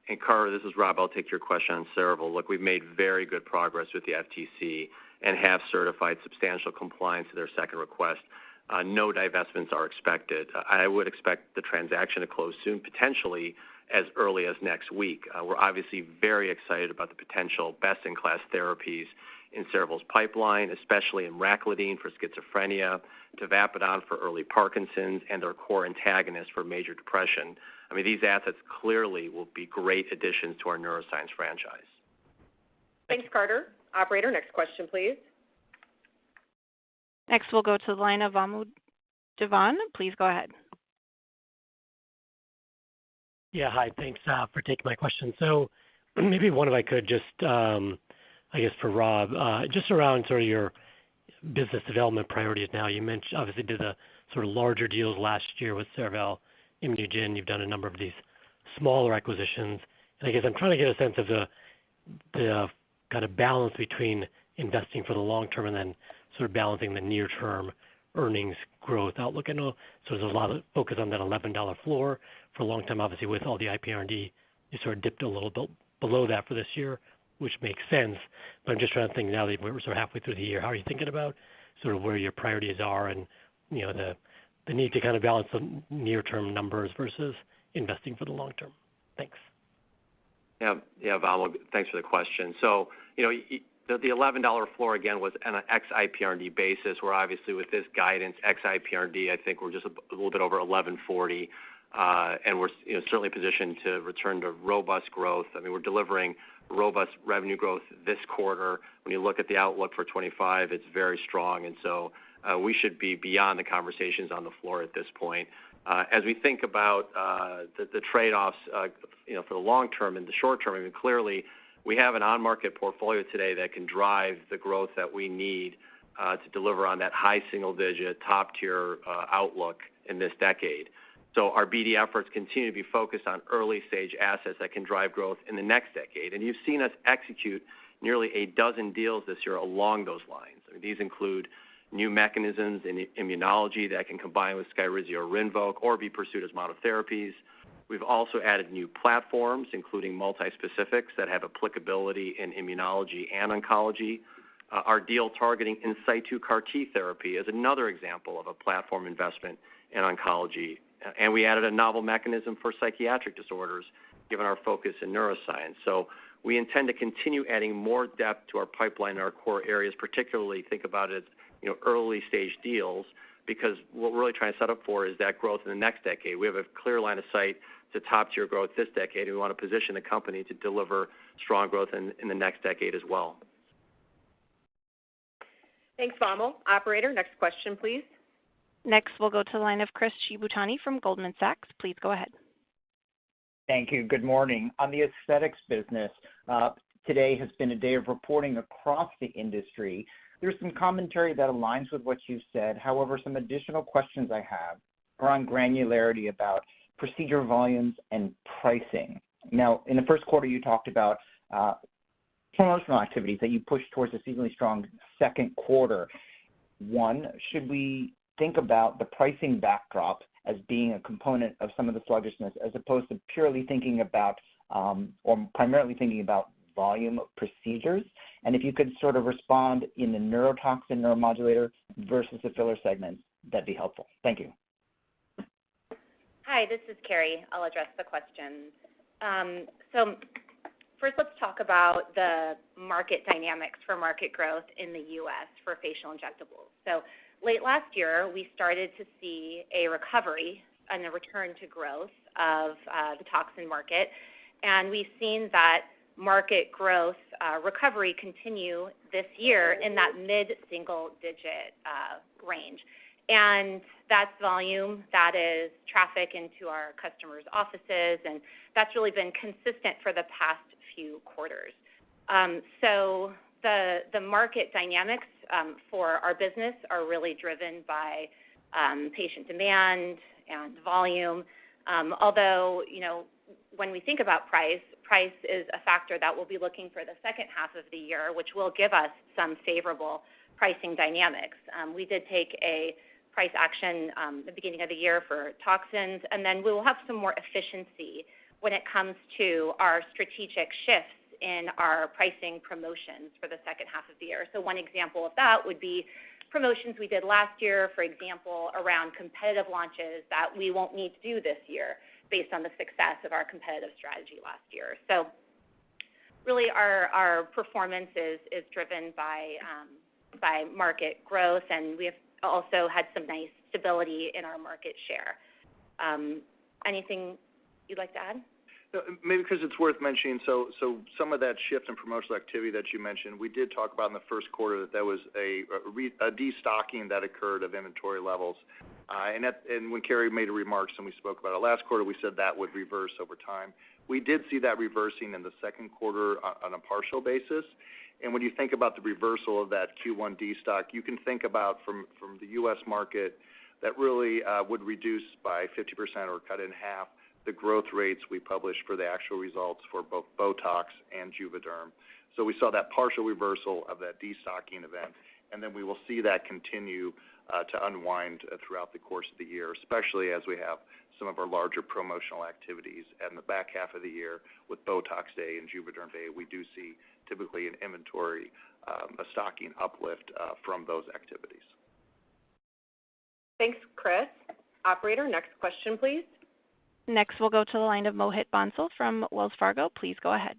And Carter, this is Rob. I'll take your question on Cerevel. Look, we've made very good progress with the FTC and have certified substantial compliance to their second request. No divestments are expected. I would expect the transaction to close soon, potentially as early as next week. We're obviously very excited about the potential best-in-class therapies in Cerevel's pipeline, especially emraclidine for schizophrenia, tavapadon for early Parkinson's, and their core antagonist for major depression. I mean, these assets clearly will be great additions to our neuroscience franchise. Thanks, Carter. Operator, next question, please. Next, we'll go to the line of Vamil Divan. Please go ahead. Yeah, hi. Thanks for taking my question. So maybe one if I could just, I guess for Rob, just around sort of your business development priorities now. You mentioned obviously did the sort of larger deals last year with Cerevel, Immunogen. You've done a number of these smaller acquisitions. And I guess I'm trying to get a sense of the kind of balance between investing for the long term and then sort of balancing the near term earnings growth outlook. I know so there's a lot of focus on that $11 floor for a long time. Obviously, with all the IPR&D, you sort of dipped a little bit below that for this year, which makes sense. But I'm just trying to think now that we're sort of halfway through the year, how are you thinking about sort of where your priorities are and the need to kind of balance the near-term numbers versus investing for the long term? Thanks. Yeah, Vamil, thanks for the question. So, the $11 floor again was on an ex-IPR&D basis. Where obviously with this guidance, ex-IPR&D, I think we're just a little bit over $11.40, and we're certainly positioned to return to robust growth. I mean, we're delivering robust revenue growth this quarter. When you look at the outlook for 25, it's very strong, and so we should be beyond the conversations on the floor at this point. As we think about the trade-offs, for the long term and the short term, I mean, clearly we have an on-market portfolio today that can drive the growth that we need to deliver on that high single-digit, top-tier outlook in this decade. So our BD efforts continue to be focused on early-stage assets that can drive growth in the next decade. And you've seen us execute nearly a dozen deals this year along those lines. I mean, these include new mechanisms in immunology that can combine with Skyrizi or Rinvoq or be pursued as monotherapies. We've also added new platforms, including multispecifics that have applicability in immunology and oncology. Our deal targeting in situ CAR T therapy is another example of a platform investment in oncology. And we added a novel mechanism for psychiatric disorders, given our focus in neuroscience. So we intend to continue adding more depth to our pipeline in our core areas, particularly think about it as early stage deals, because what we're really trying to set up for is that growth in the next decade. We have a clear line of sight to top-tier growth this decade, and we want to position the company to deliver strong growth in the next decade as well. Thanks, Vamil. Operator, next question, please. Next, we'll go to the line of Chris Shibutani from Goldman Sachs. Please go ahead. Thank you. Good morning. On the aesthetics business, today has been a day of reporting across the industry. There's some commentary that aligns with what you said. However, some additional questions I have are on granularity about procedure volumes and pricing. Now, in the first quarter, you talked about promotional activities that you pushed towards a seasonally strong second quarter. One, should we think about the pricing backdrop as being a component of some of the sluggishness as opposed to purely thinking about or primarily thinking about volume of procedures? And if you could sort of respond in the neurotoxin neuromodulator versus the filler segments, that'd be helpful. Thank you. Hi, this is Carrie. I'll address the questions. So first, let's talk about the market dynamics for market growth in the U.S. for facial injectables. So late last year, we started to see a recovery and a return to growth of the toxin market, and we've seen that market growth recovery continue this year in that mid-single-digit range. And that's volume, that is traffic into our customers' offices, and that's really been consistent for the past few quarters. So the market dynamics for our business are really driven by patient demand and volume. Although, when we think about price is a factor that we'll be looking for the second half of the year, which will give us some favorable pricing dynamics. We did take a price action at the beginning of the year for toxins, and then we will have some more efficiency when it comes to our strategic shifts in our pricing promotions for the second half of the year. So one example of that would be promotions we did last year, for example, around competitive launches that we won't need to do this year based on the success of our competitive strategy last year. So really our performance is driven by market growth, and we have also had some nice stability in our market share. Anything you'd like to add? Maybe because it's worth mentioning, so some of that shift in promotional activity that you mentioned, we did talk about in the first quarter that there was a destocking that occurred of inventory levels. And when Carrie made remarks and we spoke about it last quarter, we said that would reverse over time. We did see that reversing in the second quarter on a partial basis. And when you think about the reversal of that Q1 destock, you can think about from the U.S. market that really would reduce by 50% or cut in half the growth rates we published for the actual results for both Botox and Juvederm. So we saw that partial reversal of that destocking event, and then we will see that continue to unwind throughout the course of the year, especially as we have some of our larger promotional activities. And in the back half of the year with Botox Day and Juvederm Day, we do see typically an inventory, a stocking uplift from those activities. Thanks, Chris. Operator, next question, please. Next, we'll go to the line of Mohit Bansal from Wells Fargo. Please go ahead.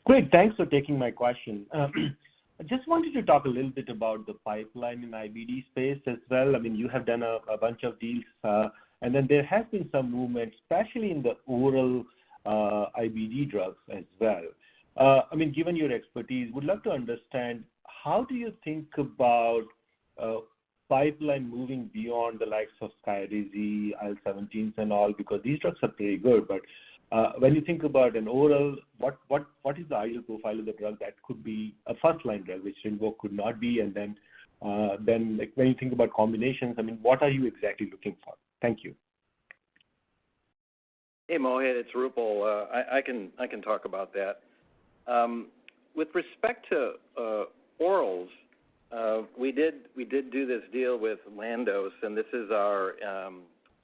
Great. Thanks for taking my question. I just wanted to talk a little bit about the pipeline in IBD space as well. I mean, you have done a bunch of deals, and then there has been some movement, especially in the oral IBD drugs as well. I mean, given your expertise, would love to understand how do you think about pipeline moving beyond the likes of Skyrizi, IL-17s and all, because these drugs are pretty good. But when you think about an oral, what is the ideal profile of the drug that could be a first-line drug, which Rinvoq could not be? And then like when you think about combinations, I mean, what are you exactly looking for? Thank you. Hey, Mohit, it's Roopal. I can talk about that. With respect to orals, we did do this deal with Landos, and this is our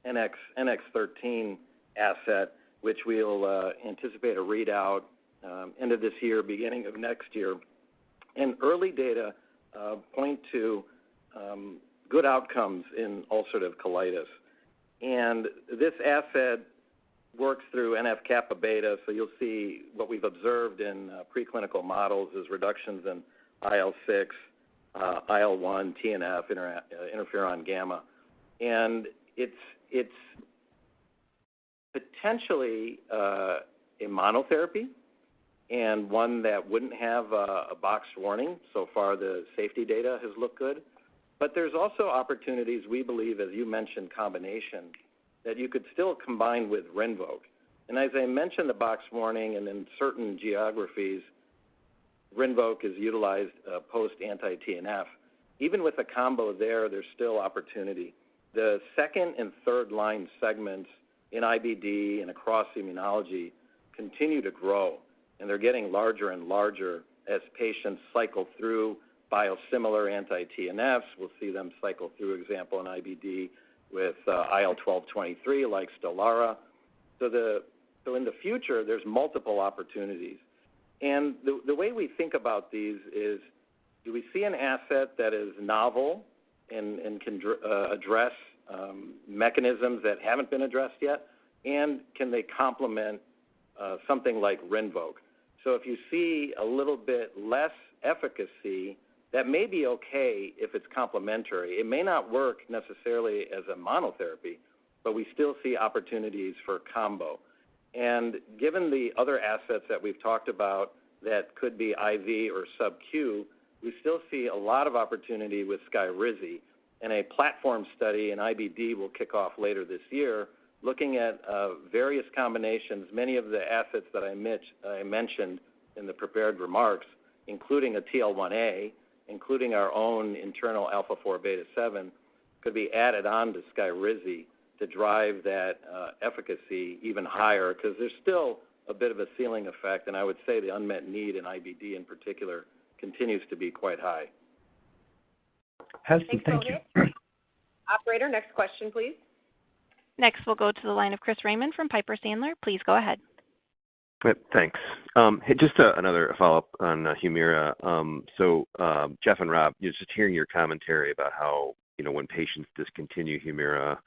NX13 asset, which we'll anticipate a readout end of this year, beginning of next year. And early data point to good outcomes in ulcerative colitis. And this asset works through NF-kappa beta, so you'll see what we've observed in preclinical models is reductions in IL-6, IL-1, TNF, interferon gamma. And it's potentially a monotherapy, and one that wouldn't have a boxed warning. So far, the safety data has looked good. But there's also opportunities, we believe, as you mentioned, combination, that you could still combine with Rinvoq. And as I mentioned, the box warning, and in certain geographies, Rinvoq is utilized post-anti-TNF. Even with a combo there's still opportunity. The second and third line segments in IBD and across immunology continue to grow, and they're getting larger and larger as patients cycle through biosimilar anti-TNFs. We'll see them cycle through, example, in IBD with IL-12/23 like Stelara. So in the future, there's multiple opportunities. And the way we think about these is, do we see an asset that is novel and can address mechanisms that haven't been addressed yet, and can they complement something like Rinvoq? So if you see a little bit less efficacy, that may be okay if it's complementary. It may not work necessarily as a monotherapy, but we still see opportunities for combo. And given the other assets that we've talked about that could be IV or sub-Q, we still see a lot of opportunity with Skyrizi. And a platform study in IBD will kick off later this year, looking at various combinations, many of the assets that I mentioned in the prepared remarks, including a TL1A, including our own internal alpha-4 beta-7, could be added on to Skyrizi to drive that efficacy even higher, because there's still a bit of a ceiling effect, and I would say the unmet need in IBD in particular continues to be quite high. Thank you. Operator, next question, please. Next, we'll go to the line of Chris Raymond from Piper Sandler. Please go ahead. Thanks. Hey, just another follow-up on Humira. So Jeff and Rob, just hearing your commentary about how, when patients discontinue Humira,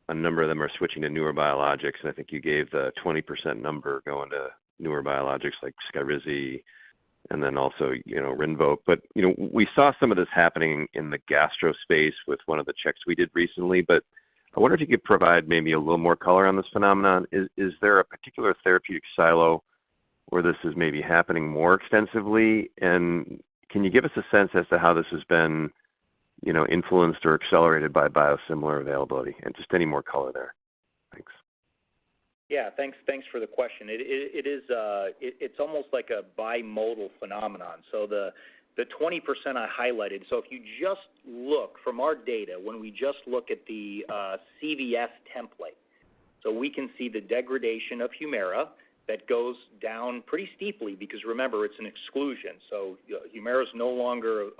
a number of them are switching to newer biologics, and I think you gave the 20% number going to newer biologics like Skyrizi, and then also, Rinvoq. But, we saw some of this happening in the gastro space with one of the checks we did recently, but I wonder if you could provide maybe a little more color on this phenomenon. Is there a particular therapeutic silo where this is maybe happening more extensively? And can you give us a sense as to how this has been, influenced or accelerated by biosimilar availability? And just any more color there. Thanks. Yeah, thanks for the question. It's almost like a bimodal phenomenon. So the 20% I highlighted, so if you just look from our data, when we just look at the CVS template, so we can see the degradation of Humira that goes down pretty steeply because, remember, it's an exclusion. So Humira is no longer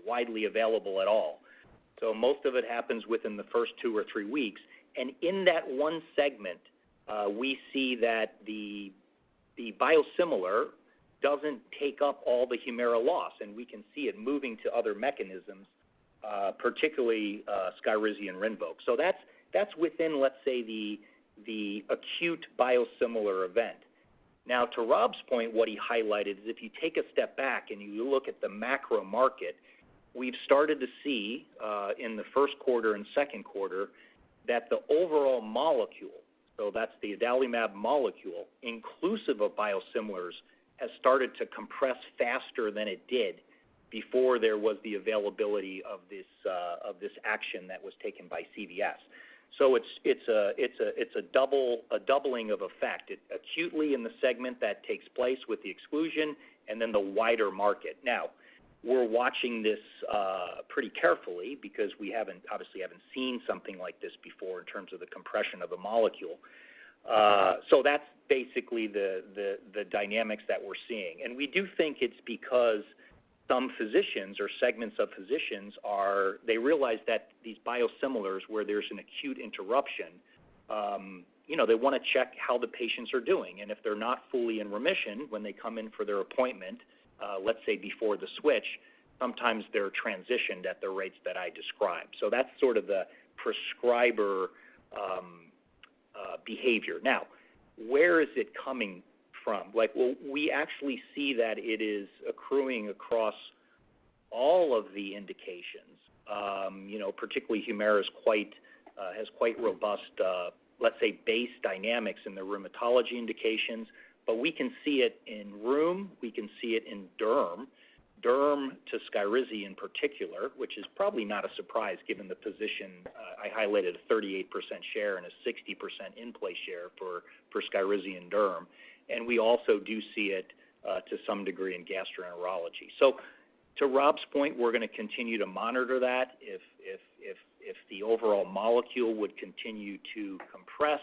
widely available at all. So most of it happens within the first 2 or 3 weeks. And in that one segment, we see that the biosimilar doesn't take up all the Humira loss, and we can see it moving to other mechanisms, particularly Skyrizi and Rinvoq. So that's within, let's say, the acute biosimilar event. Now, to Rob's point, what he highlighted is if you take a step back and you look at the macro market, we've started to see in the first quarter and second quarter that the overall molecule, so that's the adalimumab molecule, inclusive of biosimilars, has started to compress faster than it did before there was the availability of this action that was taken by CVS. So it's a doubling of effect, acutely in the segment that takes place with the exclusion, and then the wider market. Now, we're watching this pretty carefully because we obviously haven't seen something like this before in terms of the compression of a molecule. So that's basically the dynamics that we're seeing. And we do think it's because some physicians or segments of physicians they realize that these biosimilars where there's an acute interruption, they want to check how the patients are doing. And if they're not fully in remission when they come in for their appointment, let's say before the switch, sometimes they're transitioned at the rates that I described. So that's sort of the prescriber behavior. Now, where is it coming from? We actually see that it is accruing across all of the indications. Particularly Humira has quite robust, let's say, base dynamics in the rheumatology indications, But we can see it in rheum, we can see it in derm to Skyrizi in particular, which is probably not a surprise given the position. I highlighted a 38% share and a 60% in-play share for Skyrizi and derm. And we also do see it to some degree in gastroenterology. So to Rob's point, we're going to continue to monitor that. If the overall molecule would continue to compress,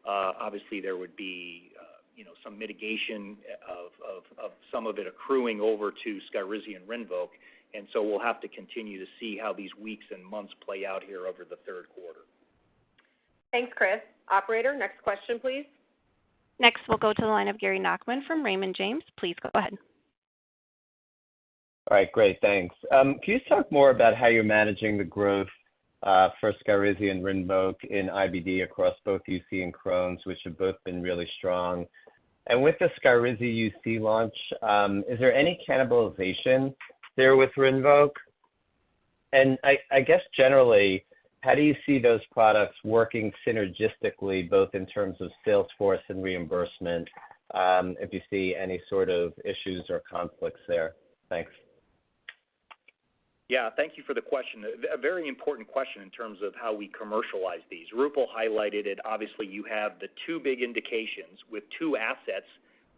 obviously there would be some mitigation of some of it accruing over to Skyrizi and Rinvoq. And so we'll have to continue to see how these weeks and months play out here over the third quarter. Thanks, Chris. Operator, next question, please. Next, we'll go to the line of Gary Nachman from Raymond James. Please go ahead. All right, great, thanks. Can you talk more about how you're managing the growth for Skyrizi and Rinvoq in IBD across both UC and Crohn's, which have both been really strong? And with the Skyrizi UC launch, is there any cannibalization there with Rinvoq? And I guess generally, how do you see those products working synergistically, both in terms of sales force and reimbursement, if you see any sort of issues or conflicts there? Thanks. Yeah, thank you for the question. A very important question in terms of how we commercialize these. Roopal highlighted it. Obviously, you have the two big indications with two assets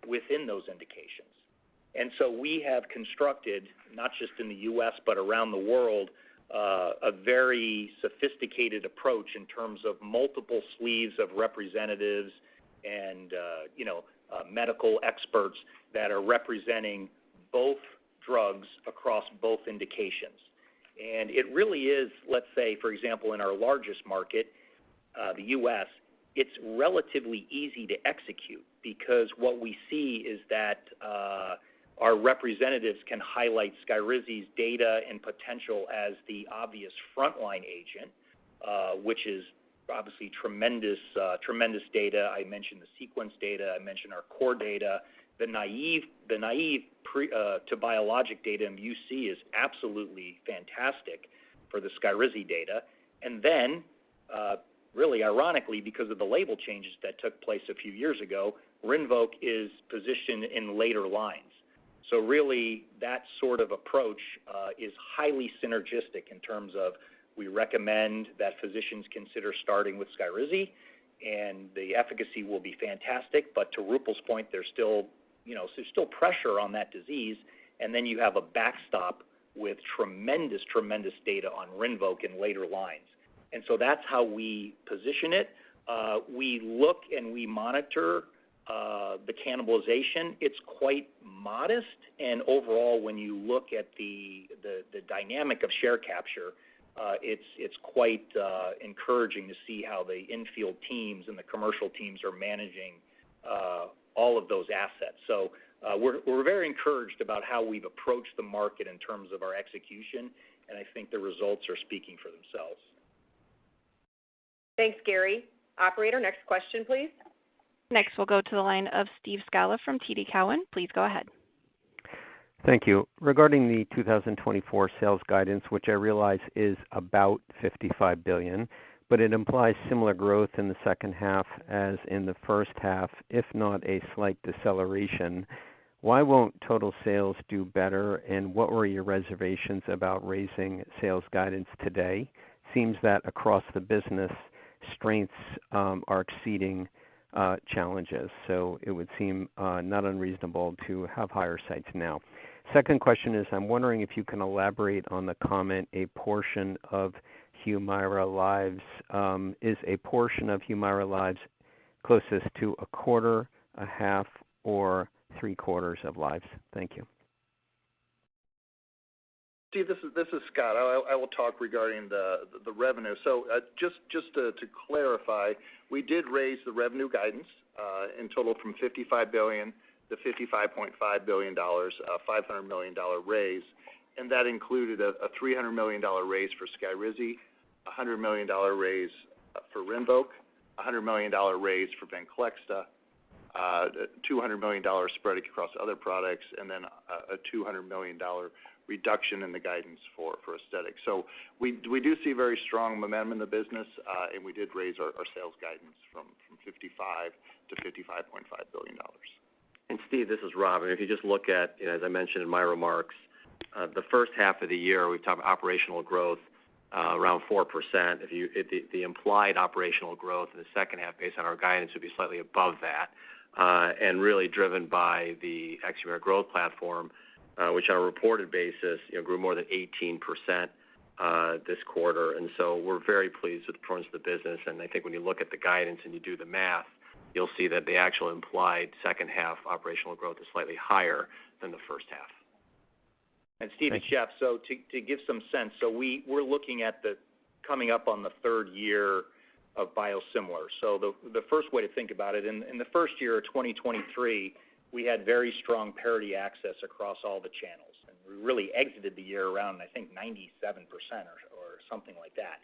within those indications. And so we have constructed, not just in the U.S. but around the world, a very sophisticated approach in terms of multiple sleeves of representatives and medical experts that are representing both drugs across both indications. And it really is, let's say, for example, in our largest market, the U.S., it's relatively easy to execute because what we see is that our representatives can highlight Skyrizi's data and potential as the obvious frontline agent, which is obviously tremendous data. I mentioned the sequence data. I mentioned our core data. The naive to biologic data in UC is absolutely fantastic for the Skyrizi data. And then, really ironically, because of the label changes that took place a few years ago, Rinvoq is positioned in later lines. So really, that sort of approach is highly synergistic in terms of we recommend that physicians consider starting with Skyrizi, and the efficacy will be fantastic. But to Roopal's point, there's still pressure on that disease, and then you have a backstop with tremendous data on Rinvoq in later lines. And so that's how we position it. We look and we monitor the cannibalization. It's quite modest, and overall, when you look at the dynamic of share capture, it's quite encouraging to see how the infield teams and the commercial teams are managing all of those assets. So we're very encouraged about how we've approached the market in terms of our execution, and I think the results are speaking for themselves. Thanks, Gary. Operator, next question, please. Next, we'll go to the line of Steve Scala from TD Cowen. Please go ahead. Thank you. Regarding the 2024 sales guidance, which I realize is about $55 billion, but it implies similar growth in the second half as in the first half, if not a slight deceleration. Why won't total sales do better, and what were your reservations about raising sales guidance today? Seems that across the business, strengths are exceeding challenges, so it would seem not unreasonable to have higher sights now. Second question is, I'm wondering if you can elaborate on the comment, a portion of Humira lives. Is a portion of Humira lives closest to a quarter, a half, or 3/4 of lives? Thank you. Steve, this is Scott. I will talk regarding the revenue. So just to clarify, we did raise the revenue guidance in total from $55 billion to $55.5 billion, a $500 million raise, and that included a $300 million raise for Skyrizi, a $100 million raise for Rinvoq, a $100 million raise for Venclexta, $200 million spread across other products, and then a $200 million reduction in the guidance for aesthetics. So we do see very strong momentum in the business, and we did raise our sales guidance from $55 to $55.5 billion. And Steve, this is Rob. And if you just look at, as I mentioned in my remarks, the first half of the year, we've talked about operational growth around 4%. The implied operational growth in the second half based on our guidance would be slightly above that, and really driven by the Humira growth platform, which on a reported basis grew more than 18% this quarter. And so we're very pleased with the performance of the business. And I think when you look at the guidance and you do the math, you'll see that the actual implied second half operational growth is slightly higher than the first half. And Steve, it's Jeff. So to give some sense, so we're looking at the coming up on the third year of biosimilars. So the first way to think about it, in the first year of 2023, we had very strong parity access across all the channels. And we really exited the year around, I think, 97% or something like that.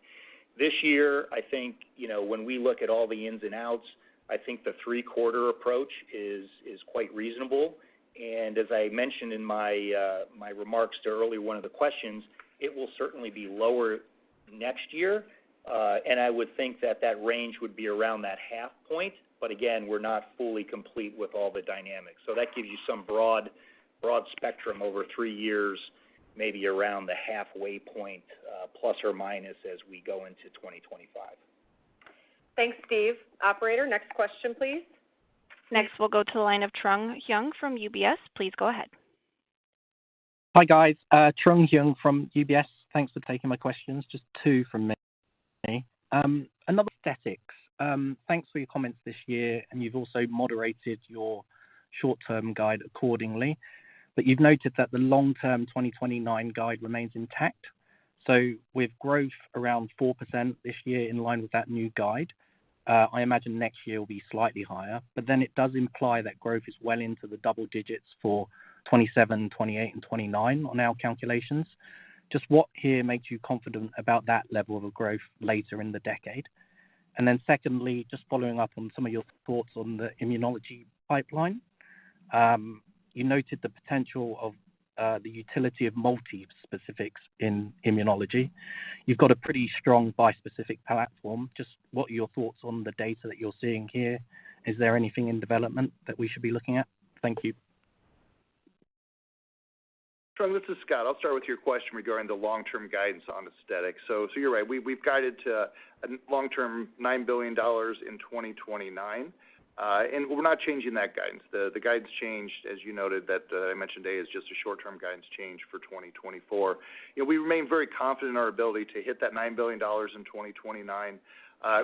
This year, I think, when we look at all the ins and outs, I think the three-quarter approach is quite reasonable. And as I mentioned in my my remarks to earlier one of the questions, it will certainly be lower next year. And I would think that range would be around that half point. But again, we're not fully complete with all the dynamics. So that gives you some broad spectrum over 3 years, maybe around the halfway point, plus or minus as we go into 2025. Thanks, Steve. Operator, next question, please. Next, we'll go to the line of Trung Hyung from UBS. Please go ahead. Hi, guys. Trung Hyung from UBS. Thanks for taking my questions. Just two from me. Another aesthetics. Thanks for your comments this year, and you've also moderated your short-term guide accordingly. But you've noted that the long-term 2029 guide remains intact. So with growth around 4% this year in line with that new guide, I imagine next year will be slightly higher. But then it does imply that growth is well into the double digits for 27, 28, and 29 on our calculations. Just what here makes you confident about that level of growth later in the decade? And then secondly, just following up on some of your thoughts on the immunology pipeline, you noted the potential of the utility of multi-specifics in immunology. You've got a pretty strong bispecific platform. Just what are your thoughts on the data that you're seeing here? Is there anything in development that we should be looking at? Thank you. Trung, this is Scott. I'll start with your question regarding the long-term guidance on aesthetics. So you're right. We've guided to a long-term $9 billion in 2029. And we're not changing that guidance. The guidance changed, as you noted, that I mentioned today, is just a short-term guidance change for 2024. We remain very confident in our ability to hit that $9 billion in 2029.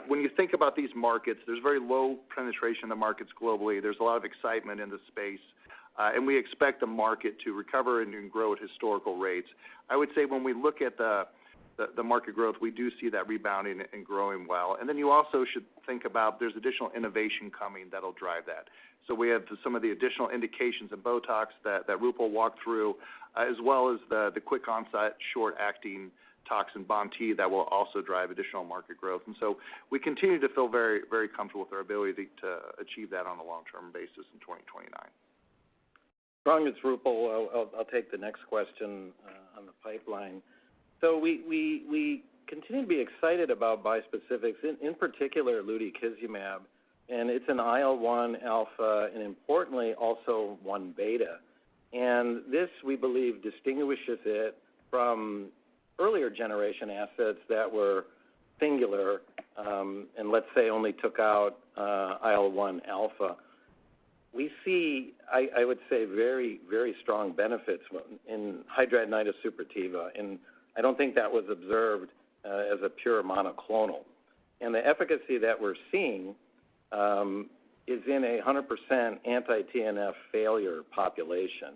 When you think about these markets, there's very low penetration in the markets globally. There's a lot of excitement in the space. And we expect the market to recover and grow at historical rates. I would say when we look at the market growth, we do see that rebounding and growing well. And then you also should think about there's additional innovation coming that'll drive that. So we have some of the additional indications of Botox that Roopal walked through, as well as the quick onset, short-acting toxin Bonti that will also drive additional market growth. And so we continue to feel very, very comfortable with our ability to achieve that on a long-term basis in 2029. Trung, it's Roopal. I'll take the next question on the pipeline. So we continue to be excited about bispecifics, in particular lutikizumab, and it's an IL-1 alpha and importantly also 1 beta. And this, we believe, distinguishes it from earlier generation assets that were singular and let's say only took out IL-1 alpha. We see, I would say, very, very strong benefits in hidradenitis suppurativa, and I don't think that was observed as a pure monoclonal. And the efficacy that we're seeing is in a 100% anti-TNF failure population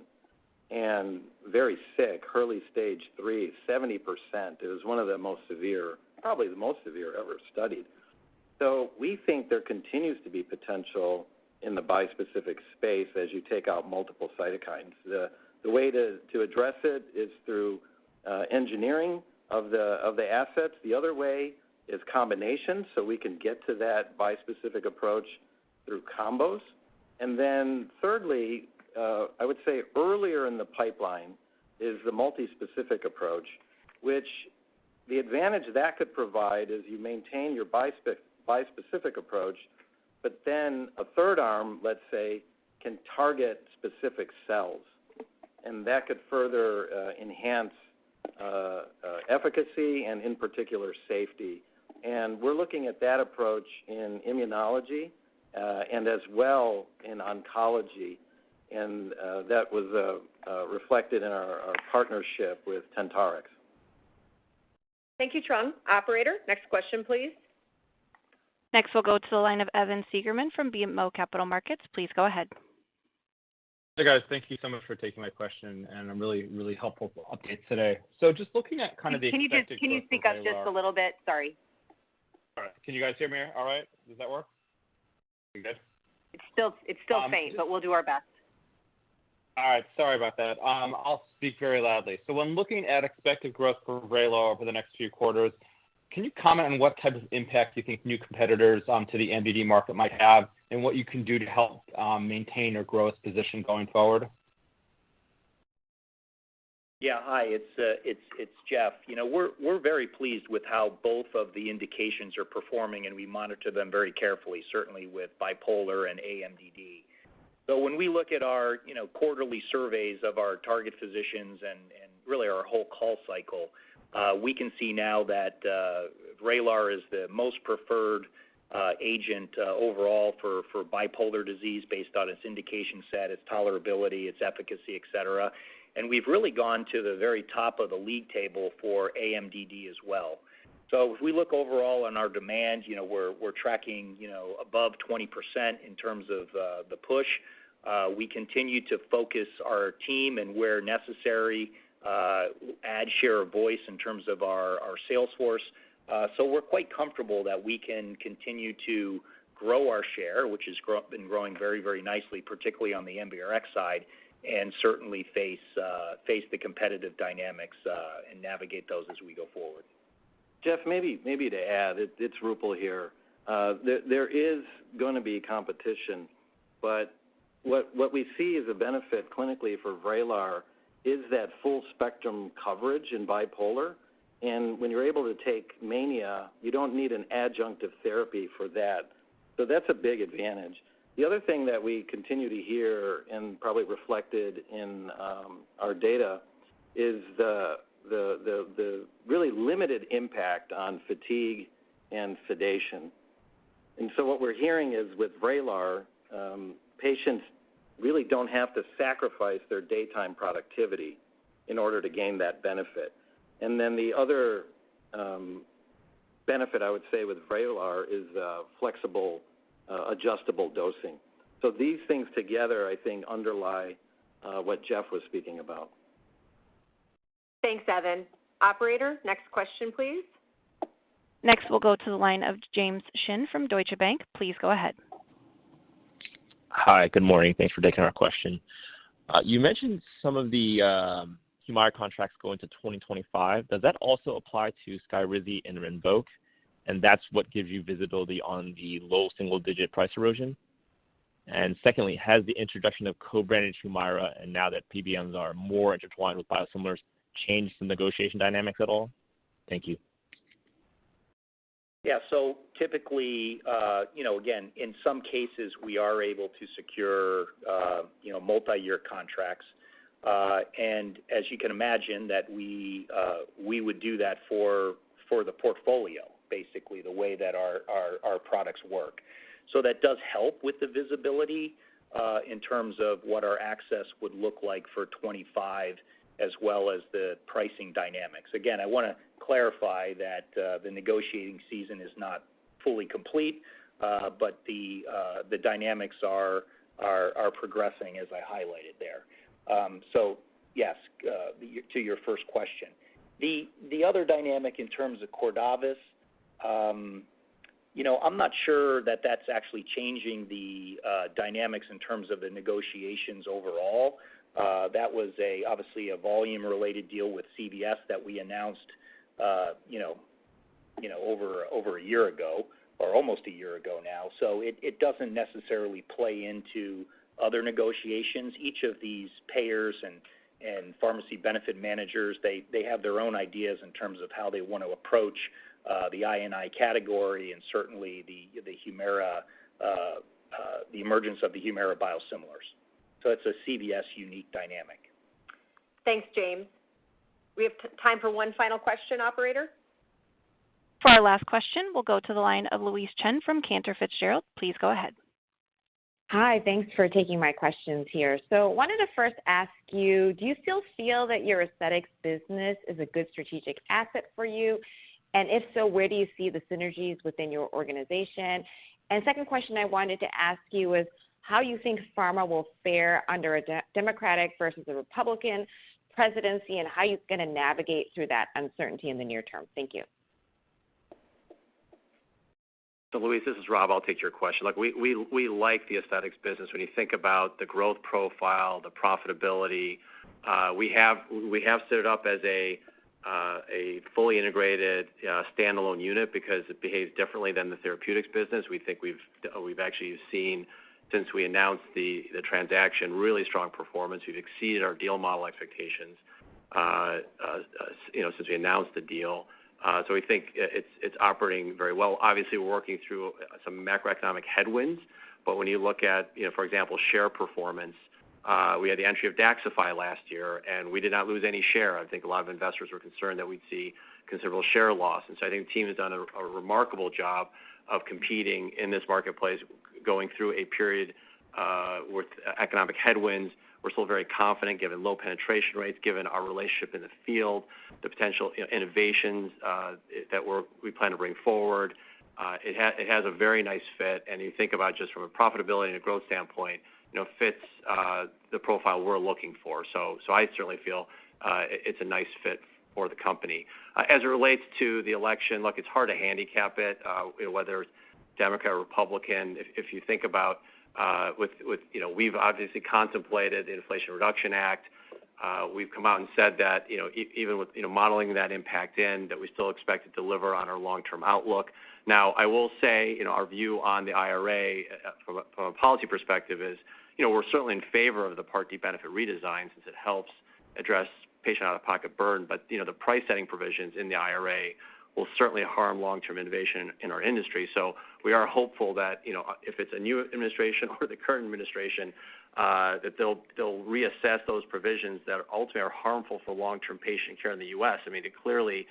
and very sick, early stage 3, 70%. It was one of the most severe, probably the most severe ever studied. So we think there continues to be potential in the bispecific space as you take out multiple cytokines. The way to address it is through engineering of the assets. The other way is combinations, so we can get to that bispecific approach through combos. And then thirdly, I would say earlier in the pipeline is the multi-specific approach, which the advantage that could provide is you maintain your bispecific approach, but then a third arm, let's say, can target specific cells, and that could further enhance efficacy and, in particular, safety. And we're looking at that approach in immunology and as well in oncology, and that was reflected in our partnership with Tentarix. Thank you, Trung. Operator, next question, please. Next, we'll go to the line of Evan Seigerman from BMO Capital Markets. Please go ahead. Hey guys, thank you so much for taking my question and a really helpful update today. So just looking at kind of the Can you speak up just a little bit? Sorry. All right. Can you guys hear me all right? Does that work? You good? It's still faint, but we'll do our best. All right. Sorry about that. I'll speak very loudly. So when looking at expected growth for Vraylar over the next few quarters, can you comment on what type of impact you think new competitors to the MDD market might have, and what you can do to help maintain your growth position going forward? Yeah, hi, it's Jeff. You know, we're very pleased with how both of the indications are performing, and we monitor them very carefully, certainly with bipolar and AMDD. So when we look at our quarterly surveys of our target physicians and really our whole call cycle, we can see now that Vraylar is the most preferred agent overall for bipolar disease based on its indication set, its tolerability, its efficacy, et cetera. And we've really gone to the very top of the league table for AMDD as well. So if we look overall on our demand, we're tracking above 20% in terms of the push. We continue to focus our team and where necessary add share of voice in terms of our sales force. So we're quite comfortable that we can continue to grow our share, which has been growing very, very nicely, particularly on the MBRX side, and certainly face the competitive dynamics and navigate those as we go forward. Jeff, maybe to add, it's Roopal here. There is going to be competition, but what we see as a benefit clinically for Vraylar is that full spectrum coverage in bipolar. And when you're able to take mania, you don't need an adjunctive therapy for that. So that's a big advantage. The other thing that we continue to hear and probably reflected in our data is the really limited impact on fatigue and sedation. And so what we're hearing is with Vraylar, patients really don't have to sacrifice their daytime productivity in order to gain that benefit. And then the other benefit I would say with Vraylar is flexible, adjustable dosing. So these things together, I think, underlie what Jeff was speaking about. Thanks, Evan. Operator, next question, please. Next, we'll go to the line of James Shin from Deutsche Bank. Please go ahead. Hi, good morning. Thanks for taking our question. You mentioned some of the Humira contracts go into 2025. Does that also apply to Skyrizi and Rinvoq? And that's what gives you visibility on the low single-digit price erosion? And secondly, has the introduction of co-branded Humira and now that PBMs are more intertwined with biosimilars changed the negotiation dynamics at all? Thank you. Yeah, so typically, again, in some cases, we are able to secure, multi-year contracts. And as you can imagine, that we would do that for the portfolio, basically, the way that our products work. So that does help with the visibility in terms of what our access would look like for 25, as well as the pricing dynamics. Again, I want to clarify that the negotiating season is not fully complete, but the dynamics are progressing as I highlighted there. So yes, to your first question. The other dynamic in terms of Cordavis, I'm not sure that that's actually changing the dynamics in terms of the negotiations overall. That was obviously a volume-related deal with CVS that we announced, over a year ago, or almost a year ago now. So it doesn't necessarily play into other negotiations. Each of these payers and pharmacy benefit managers, they have their own ideas in terms of how they want to approach the I&I category and certainly the Humira the emergence of the Humira biosimilars. So it's a CVS unique dynamic. Thanks, James. We have time for one final question, operator. For our last question, we'll go to the line of Louise Chen from Cantor Fitzgerald. Please go ahead. Hi, thanks for taking my questions here. So wanted to first ask you, do you still feel that your aesthetics business is a good strategic asset for you? And if so, where do you see the synergies within your organization? And second question I wanted to ask you is how you think pharma will fare under a Democratic versus a Republican presidency and how you're going to navigate through that uncertainty in the near term. Thank you. So, Louise, this is Rob. I'll take your question. Look, we like the aesthetics business. When you think about the growth profile, the profitability, we have set it up as a fully integrated standalone unit because it behaves differently than the therapeutics business. We think we've actually seen, since we announced the transaction, really strong performance. We've exceeded our deal model expectations, since we announced the deal. So we think it's operating very well. Obviously, we're working through some macroeconomic headwinds, but when you look at, for example, share performance, we had the entry of Daxxify last year, and we did not lose any share. I think a lot of investors were concerned that we'd see considerable share loss, and so I think the team has done a remarkable job of competing in this marketplace, going through a period with economic headwinds. We're still very confident, given low penetration rates, given our relationship in the field, the potential innovations that we plan to bring forward. It has a very nice fit, and you think about just from a profitability and a growth standpoint, fits the profile we're looking for. So I certainly feel it's a nice fit for the company. As it relates to the election, look, it's hard to handicap it, whether it's Democrat or Republican. If you think about we've obviously contemplated the Inflation Reduction Act. We've come out and said that, even with, modeling that impact in, that we still expect to deliver on our long-term outlook. Now, I will say, our view on the IRA from a policy perspective is, we're certainly in favor of the Part D benefit redesign since it helps address patient out-of-pocket burden. But, the price-setting provisions in the IRA will certainly harm long-term innovation in our industry. So we are hopeful that, if it's a new administration or the current administration, that they'll reassess those provisions that ultimately are harmful for long-term patient care in the U.S. I mean, it clearly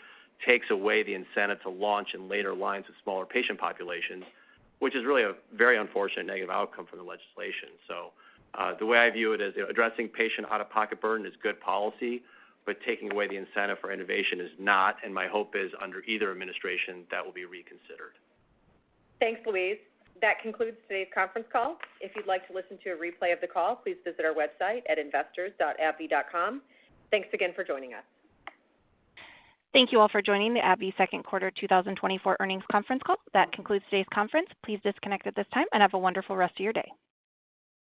takes away the incentive to launch in later lines with smaller patient populations, which is really a very unfortunate negative outcome from the legislation. So the way I view it is, addressing patient out-of-pocket burden is good policy, but taking away the incentive for innovation is not, and my hope is under either administration that will be reconsidered. Thanks, Louise. That concludes today's conference call. If you'd like to listen to a replay of the call, please visit our website at investors.abbvie.com. Thanks again for joining us. Thank you all for joining the AbbVie second quarter 2024 earnings conference call. That concludes today's conference. Please disconnect at this time and have a wonderful rest of your day.